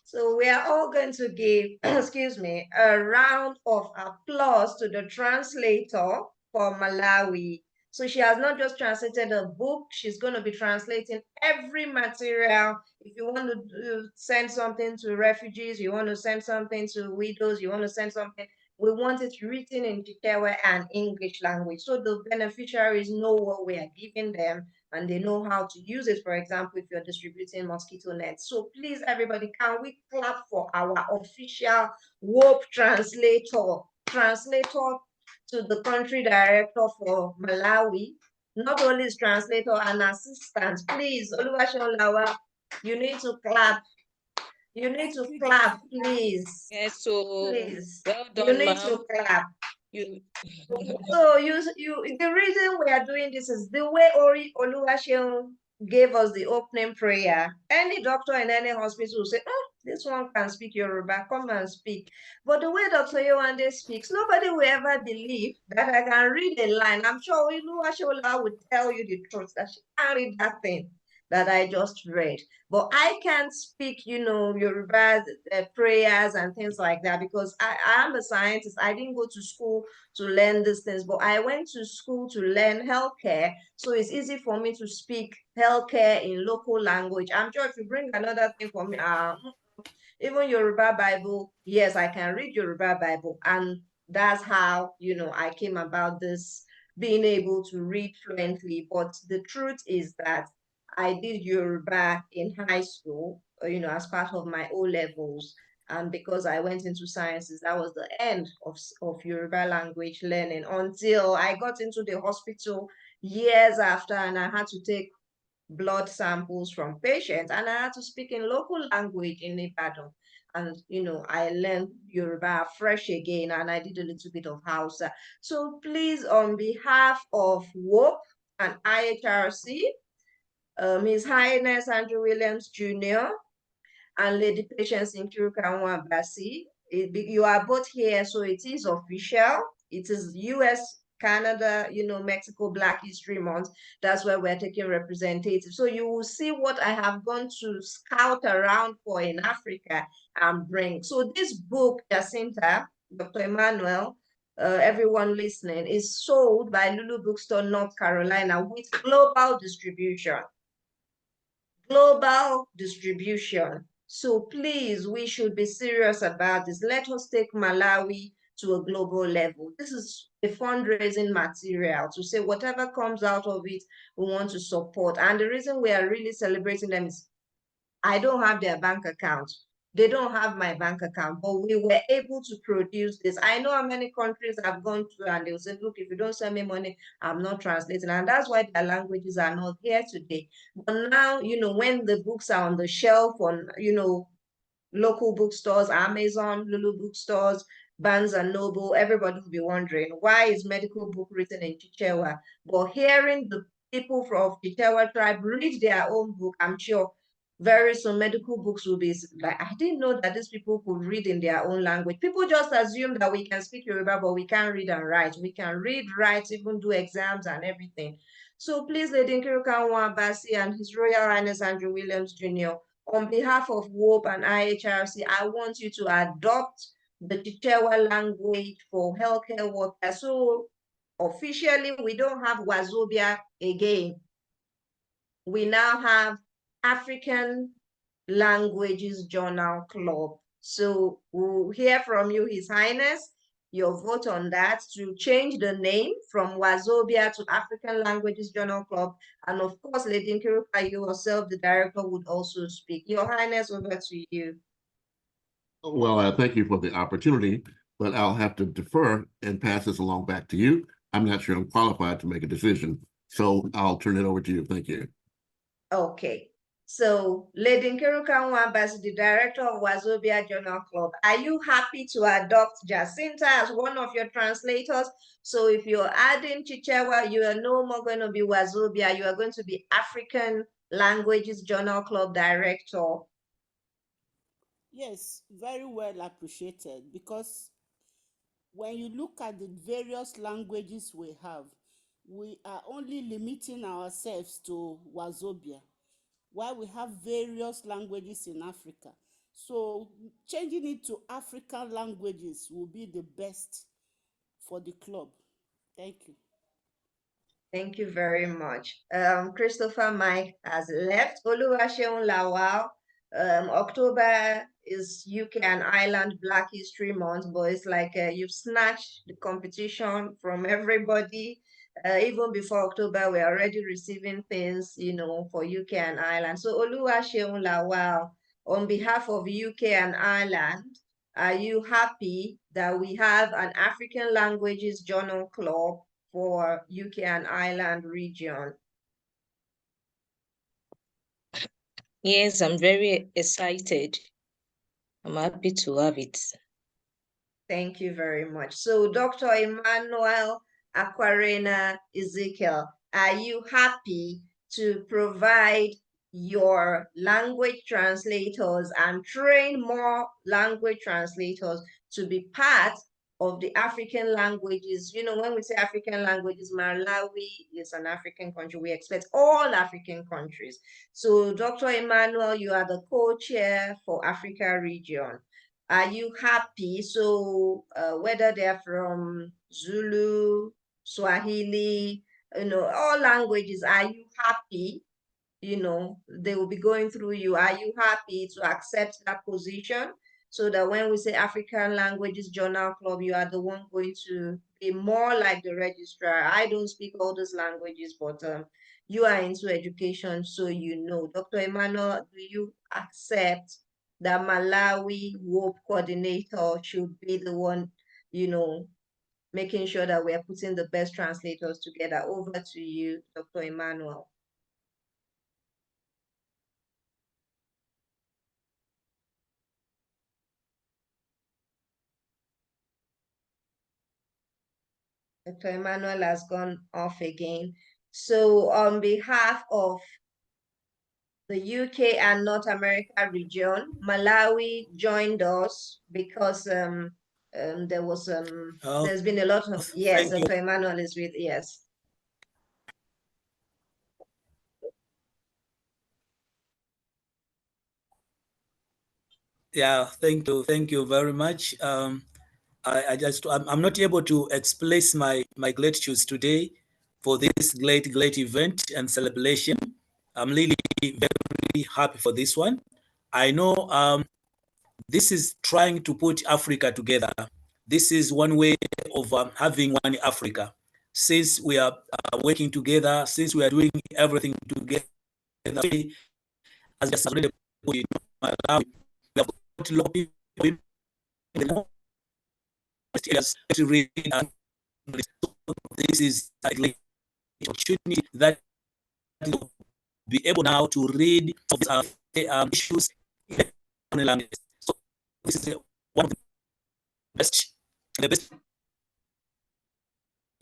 So we are all going to give, excuse me, a round of applause to the translator for Malawi. So she has not just translated a book, she's going to be translating every material. If you want to send something to refugees, you want to send something to widows, you want to send something, we want it written in Chichewa and English language. So the beneficiaries know what we are giving them and they know how to use it. For example, if you're distributing mosquito nets. So please, everybody, can we clap for our official WHOPE translator to the country director for Malawi? Not only is translator, an assistant. Please, Oluwaseun Lawal, you need to clap. You need to clap, please. Yes, so please. well done, You need to clap. So the reason we are doing this is the way Oluwaseun gave us the opening prayer. Any doctor in any hospital will say, oh, this one can speak Yoruba, come and speak. But the way Dr. Yewande speaks, nobody will ever believe that I can read a line. I'm sure Oluwaseun would tell you the truth that she can't read that thing that I just read. But I can't speak, you know, Yoruba prayers and things like that because I am a scientist. I didn't go to school to learn these things, but I went to school to learn healthcare. So it's easy for me to speak healthcare in local language. I'm sure if you bring another thing for me, even Yoruba Bible, yes, I can read Yoruba Bible. And that's how, you know, I came about this being able to read fluently. But the truth is that I did Yoruba in high school, as part of my O levels. And because I went into sciences, that was the end of Yoruba language learning until I got into the hospital years after, and I had to take blood samples from patients, and I had to speak in local language in Ibadan. And I learned Yoruba fresh again, and I did a little bit of Hausa. So please, on behalf of WHOPE and IHRC, His Highness Andrew Williams Jr. and Lady Patience Nkiruka-Nwabasi, you are both here, so it is official. It is US, Canada, Mexico Black History Month. That's where we're taking representatives. So you will see what I have gone to scout around for in Africa and bring. So this book, Jacinta, Dr. Emmanuel, everyone listening, is sold by Lulu Bookstore, North Carolina, with global distribution. Global distribution. So please, we should be serious about this. Let us take Malawi to a global level. This is a fundraising material to say whatever comes out of it, we want to support. And the reason we are really celebrating them is I don't have their bank account. They don't have my bank account, but we were able to produce this. I know how many countries have gone through and they'll say, look, if you don't send me money, I'm not translating. And that's why their languages are not here today. But now, when the books are on the shelf on, local bookstores, Amazon, Lulu bookstores, Barnes and Noble, everybody will be wondering, why is medical book written in Chichewa? But hearing the people from Chichewa tribe read their own book, I'm sure very soon medical books will be like, I didn't know that these people could read in their own language. People just assume that we can speak Yoruba, but we can't read and write. We can read, write, even do exams and everything. So please, Lady Nkiruka-Nwabasi and His Royal Highness Andrew Williams Jr., on behalf of WHOPE and IHRC, I want you to adopt the Chichewa language for healthcare workers. So officially, we don't have Wazobia again. We now have African Languages Journal Club. So we'll hear from you, His Highness, your vote on that to change the name from Wazobia to African Languages Journal Club. And of course, Lady Nkiruka, you yourself, the director, would also speak. Your Highness, over to you. Well, I thank you for the opportunity, but I'll have to defer and pass this along back to you. I'm not sure I'm qualified to make a decision, so I'll turn it over to you. Thank you. Okay. So, Lady Nkiruka-Nwabasi, the director of Wazobia Journal Club, are you happy to adopt Jacinta as one of your translators? So if you're adding Chichewa, you are no more going to be Wazobia, you are going to be African Languages Journal Club director. Yes, very well appreciated, because when you look at the various languages we have, we are only limiting ourselves to Wazobia, while we have various languages in Africa. So changing it to African languages will be the best for the club. Thank you. Thank you very much. Christopher Mike has left. Oluwaseun Lawal. October is UK and Ireland Black History Month, but it's like you've snatched the competition from everybody. Even before October, we're already receiving things, for UK and Ireland. So Oluwaseun Lawal, on behalf of UK and Ireland, are you happy that we have an African Languages Journal Club for UK and Ireland region? Yes, I'm very excited. I'm happy to have it. Thank you very much. So Dr. Emmanuel Akwerana Ezekiel, are you happy to provide your language translators and train more language translators to be part of the African languages? When we say African languages, Malawi is an African country. We expect all African countries. So Dr. Emmanuel, you are the co-chair for Africa region. Are you happy? So whether they're from Zulu, Swahili, all languages, are you happy? They will be going through you. Are you happy to accept that position so that when we say African Languages Journal Club, you are the one going to be more like the registrar? I don't speak all those languages, but you are into education, so you know. Dr. Emmanuel, do you accept that Malawi WHOPE coordinator should be the one, making sure that we're putting the best translators together? Over to you, Dr. Emmanuel. Dr. Emmanuel has gone off again. So on behalf of the UK and North America region, Malawi joined us because there was there's been a lot of, yes, Dr. Emmanuel is with, yes. Yeah, thank you very much. I'm not able to express my gratitude today for this great event and celebration. I'm really very happy for this one. I know this is trying to put Africa together. This is one way of having one Africa. Since we are working together, since we are doing everything together, as just already put it, we have got a lot of people in the to read. This is an opportunity that to be able now to read issues in the language. So this is one of the best things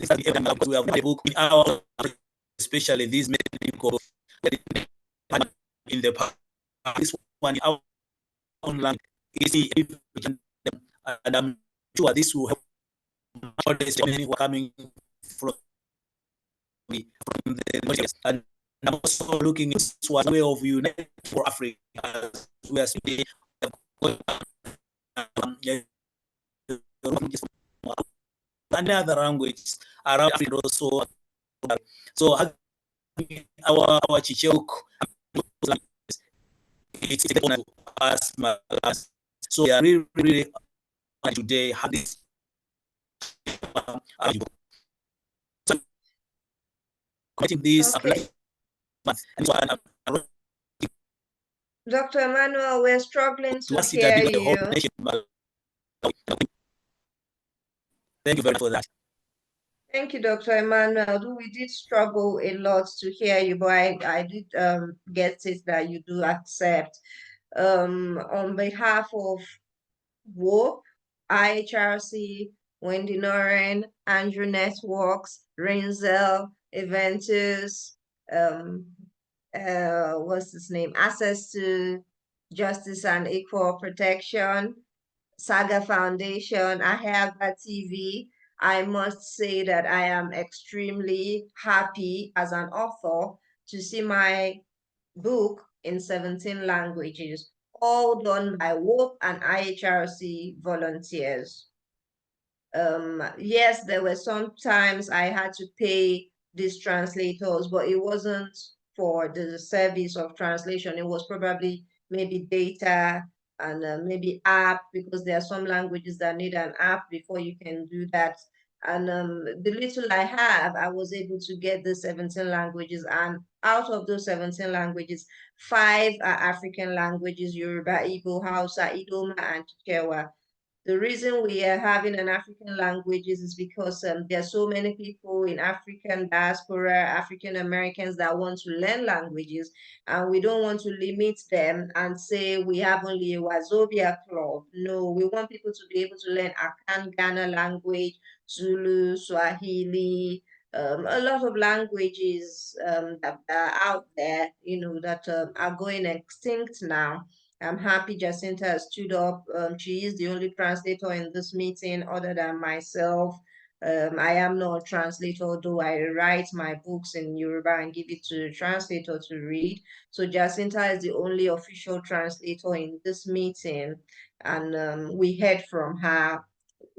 that we ever done, because we have a book in our, especially these medical in the past. This one in our own language is, and I'm sure this will help others who are coming from the and I'm also looking at this one way of unite for Africa. We are speaking another language around Africa also. So our Chicheuk, it's as my last. So we are really today have this. This okay. Dr. Emmanuel, we're struggling to hear you. Thank you very much for that. Thank you, Dr. Emmanuel. We did struggle a lot to hear you, but I did get it that you do accept. On behalf of WHOPE, IHRC, Wendy Noren, Andrew Networks, Renzel, Eventus, what's his name? Access to Justice and Equal Protection, Saga Foundation, AHIABGA-TV. I must say that I am extremely happy as an author to see my book in 17 languages, all done by WHOPE and IHRC volunteers. Yes, there were some times I had to pay these translators, but it wasn't for the service of translation. It was probably maybe data and maybe app, because there are some languages that need an app before you can do that. And the little I have, I was able to get the 17 languages. And out of those 17 languages, 5 are African languages: Yoruba, Igbo, Hausa, Idoma, and Chichewa. The reason we are having an African languages is because there are so many people in African diaspora, African Americans, that want to learn languages, and we don't want to limit them and say we have only a Wazobia club. No, we want people to be able to learn Akan Ghana language, Zulu, Swahili, a lot of languages that are out there, that are going extinct now. I'm happy Jacinta has stood up. She is the only translator in this meeting other than myself. I am not a translator, though I write my books in Yoruba and give it to the translator to read. So Jacinta is the only official translator in this meeting, and we heard from her.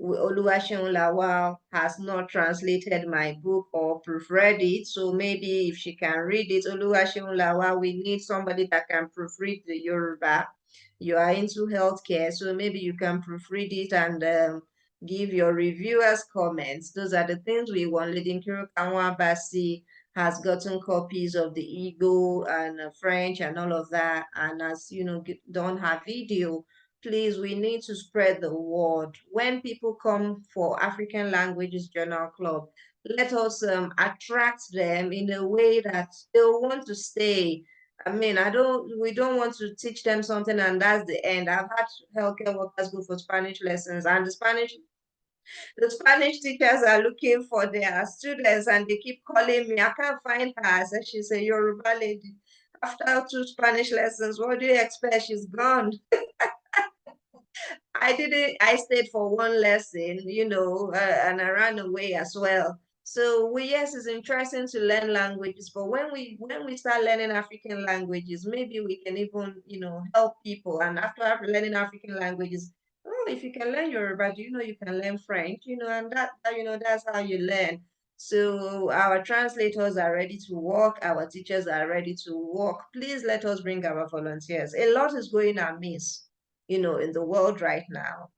Oluwaseun Lawal has not translated my book or proofread it, so maybe if she can read it, Oluwaseun Lawal, we need somebody that can proofread the Yoruba. You are into healthcare, so maybe you can proofread it and give your reviewers comments. Those are the things we want. Lady Nkiru Kanwabasi has gotten copies of the Igbo and French and all of that, and has, done her video. Please, we need to spread the word. When people come for African Languages Journal Club, let us attract them in a way that they'll want to stay. I mean, we don't want to teach them something and that's the end. I've had healthcare workers go for Spanish lessons, and the Spanish teachers are looking for their students and they keep calling me. I can't find her. I said, she's a Yoruba lady. After 2 Spanish lessons, what do you expect? She's gone. I stayed for 1 lesson, and I ran away as well. So yes, it's interesting to learn languages, but when we start learning African languages, maybe we can even, help people. And after learning African languages, oh, if you can learn Yoruba, you can learn French, and that's how you learn. So our translators are ready to work, our teachers are ready to work. Please let us bring our volunteers. A lot is going amiss, in the world right now.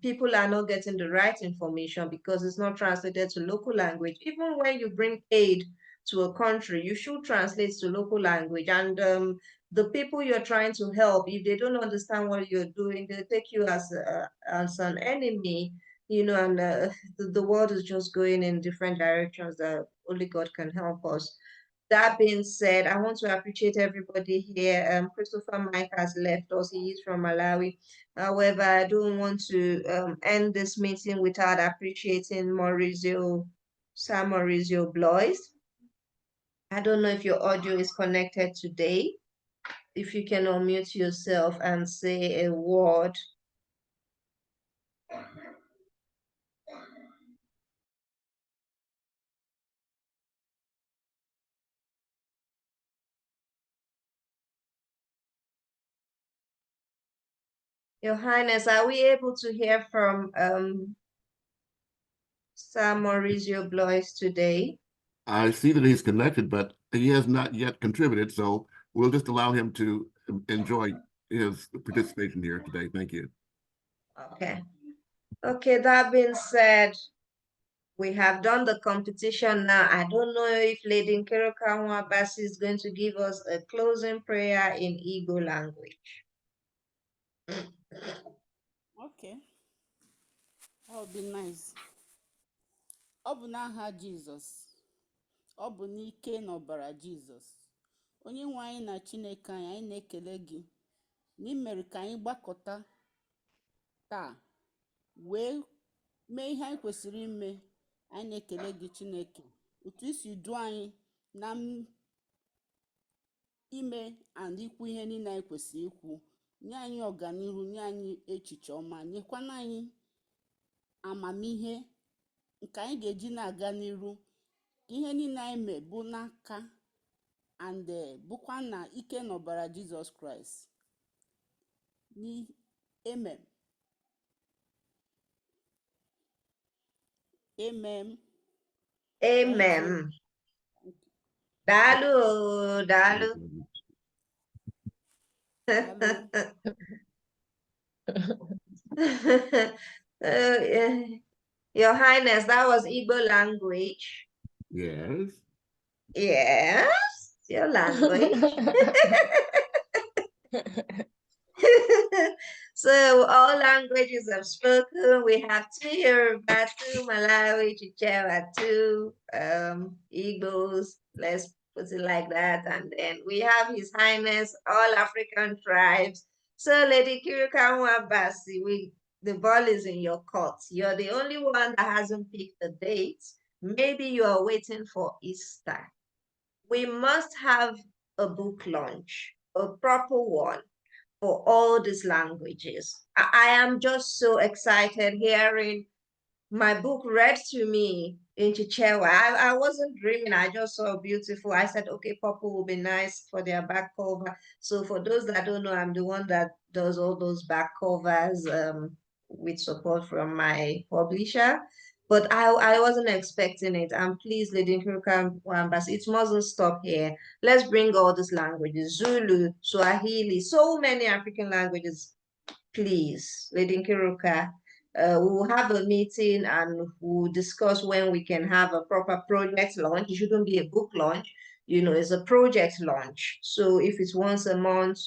People are not getting the right information because it's not translated to local language. Even when you bring aid to a country, you should translate to local language. And the people you're trying to help, if they don't understand what you're doing, they take you as an enemy, and the world is just going in different directions that only God can help us. That being said, I want to appreciate everybody here. Christopher Mike has left us. He is from Malawi. However, I don't want to end this meeting without appreciating Sir Maurizio Blois. I don't know if your audio is connected today. If you can unmute yourself and say a word. Your Highness, are we able to hear from Sir Maurizio Blois today? I see that he's connected, but he has not yet contributed, so we'll just allow him to enjoy his participation here today. Thank you. Okay. Okay, that being said, we have done the competition now. I don't know if Lady Nkeruka Nwabasi is going to give us a closing prayer in Igbo language. Okay, that would be nice. Ọ bụ n'aha Jizọs, ọ bụ n'ike na ọbara Jizọs. Onye nwe anyị na Chineke anyị na-ekele gị na ị mere ka anyị gbakọta taa wee mee ihe anyị kwesịrị ime. Anyị na-ekele gị Chineke otu isi duo anyị na ime and ikwu ihe niile anyị kwesịrị ikwu. Nye anyị ọganihu, nye anyị echiche ọma, nyekwana anyị amamihe nke anyị ga-eji na-aga n'iru. Ihe niile anyị mee bụ n'aka and bụkwa na ike na ọbara Jizọs Kraịst. Amen. Amen. Amen. Dalu, dalu. Your Highness, that was Igbo language. Yes. Yes, your language. So all languages have spoken. We have 2 Yoruba, 2 Malawi, Chichewa, 2 Igbos. Let's put it like that. And then we have His Highness, all African tribes. So Lady Nkeruka Nwabasi, the ball is in your court. You're the only one that hasn't picked the date. Maybe you are waiting for Easter. We must have a book launch, a proper one, for all these languages. I am just so excited hearing my book read to me in Chichewa. I wasn't dreaming, I just saw beautiful. I said, okay, purple will be nice for their back cover. So for those that don't know, I'm the one that does all those back covers with support from my publisher. But I wasn't expecting it. I'm pleased, Lady Nkeruka Nwabasi. It mustn't stop here. Let's bring all these languages, Zulu, Swahili, so many African languages. Please, Lady Nkeruka, We will have a meeting and we'll discuss when we can have a proper project launch. It shouldn't be a book launch, you know, it's a project launch. So if it's once a month,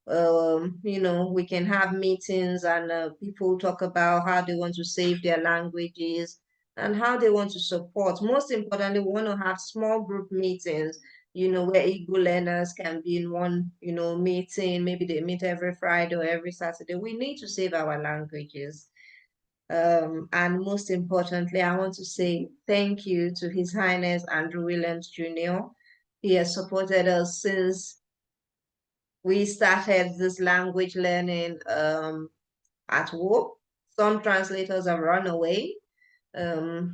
you know, we can have meetings and people talk about how they want to save their languages and how they want to support. Most importantly, we want to have small group meetings, you know, where Igbo learners can be in one, you know, meeting. Maybe they meet every Friday or every Saturday. We need to save our languages. And most importantly, I want to say thank you to His Highness Andrew Williams Jr. He has supported us since we started this language learning at WHOPE. Some translators have run away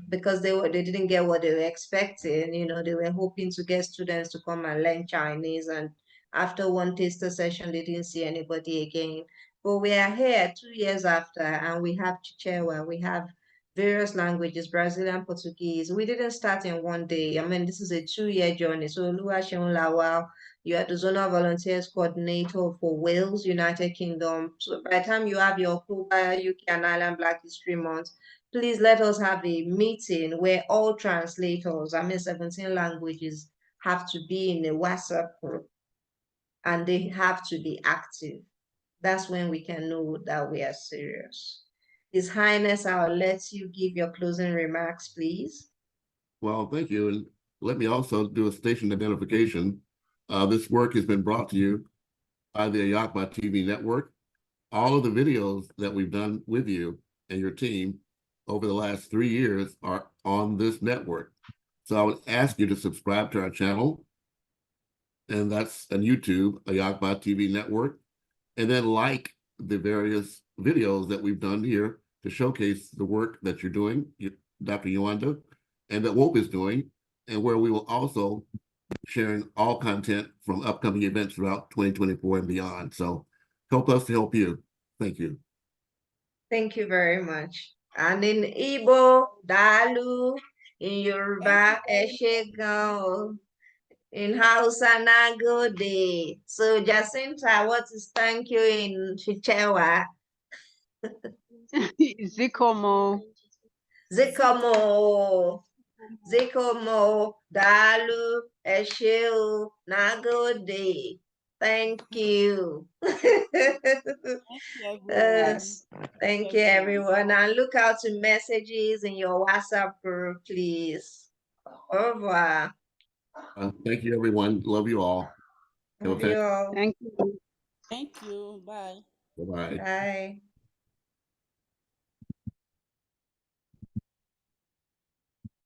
because they didn't get what they were expecting. You know, they were hoping to get students to come and learn Chinese, and after one taster session, they didn't see anybody again. But we are here 2 years after, and we have Chichewa, we have various languages, Brazilian, Portuguese. We didn't start in one day. I mean, this is a 2-year journey. So Oluwaseun Lawal, you are the Zuna Volunteers Coordinator for Wales, United Kingdom. So by the time you have your October, UK and Ireland Black History Month, please let us have a meeting where all translators, I mean 17 languages, have to be in a WhatsApp group and they have to be active. That's when we can know that we are serious. His Highness, I'll let you give your closing remarks, please. Well, thank you. And let me also do a station identification. This work has been brought to you by the AHIABGA-TV network. All of the videos that we've done with you and your team over the last 3 years are on this network. So I would ask you to subscribe to our channel, and that's on YouTube, AHIABGA-TV network, and then like the various videos that we've done here to showcase the work that you're doing, Dr. Yewande, and that WHOPE is doing, and where we will also sharing all content from upcoming events throughout 2024 and beyond. So help us to help you. Thank you. Thank you very much. And in Igbo, Dalu, in Yoruba, Eshego, in Hausa, Nagode. So Jacinta, what is thank you in Chichewa? Zikomo. Zikomo. Zikomo, Dalu, Esheo, Nagode. Thank you. Yes. Thank you, everyone. And look out to messages in your WhatsApp group, please. Au revoir. Thank you, everyone. Love you all. Love you all. Thank you. Thank you. Bye. Bye-bye. Bye.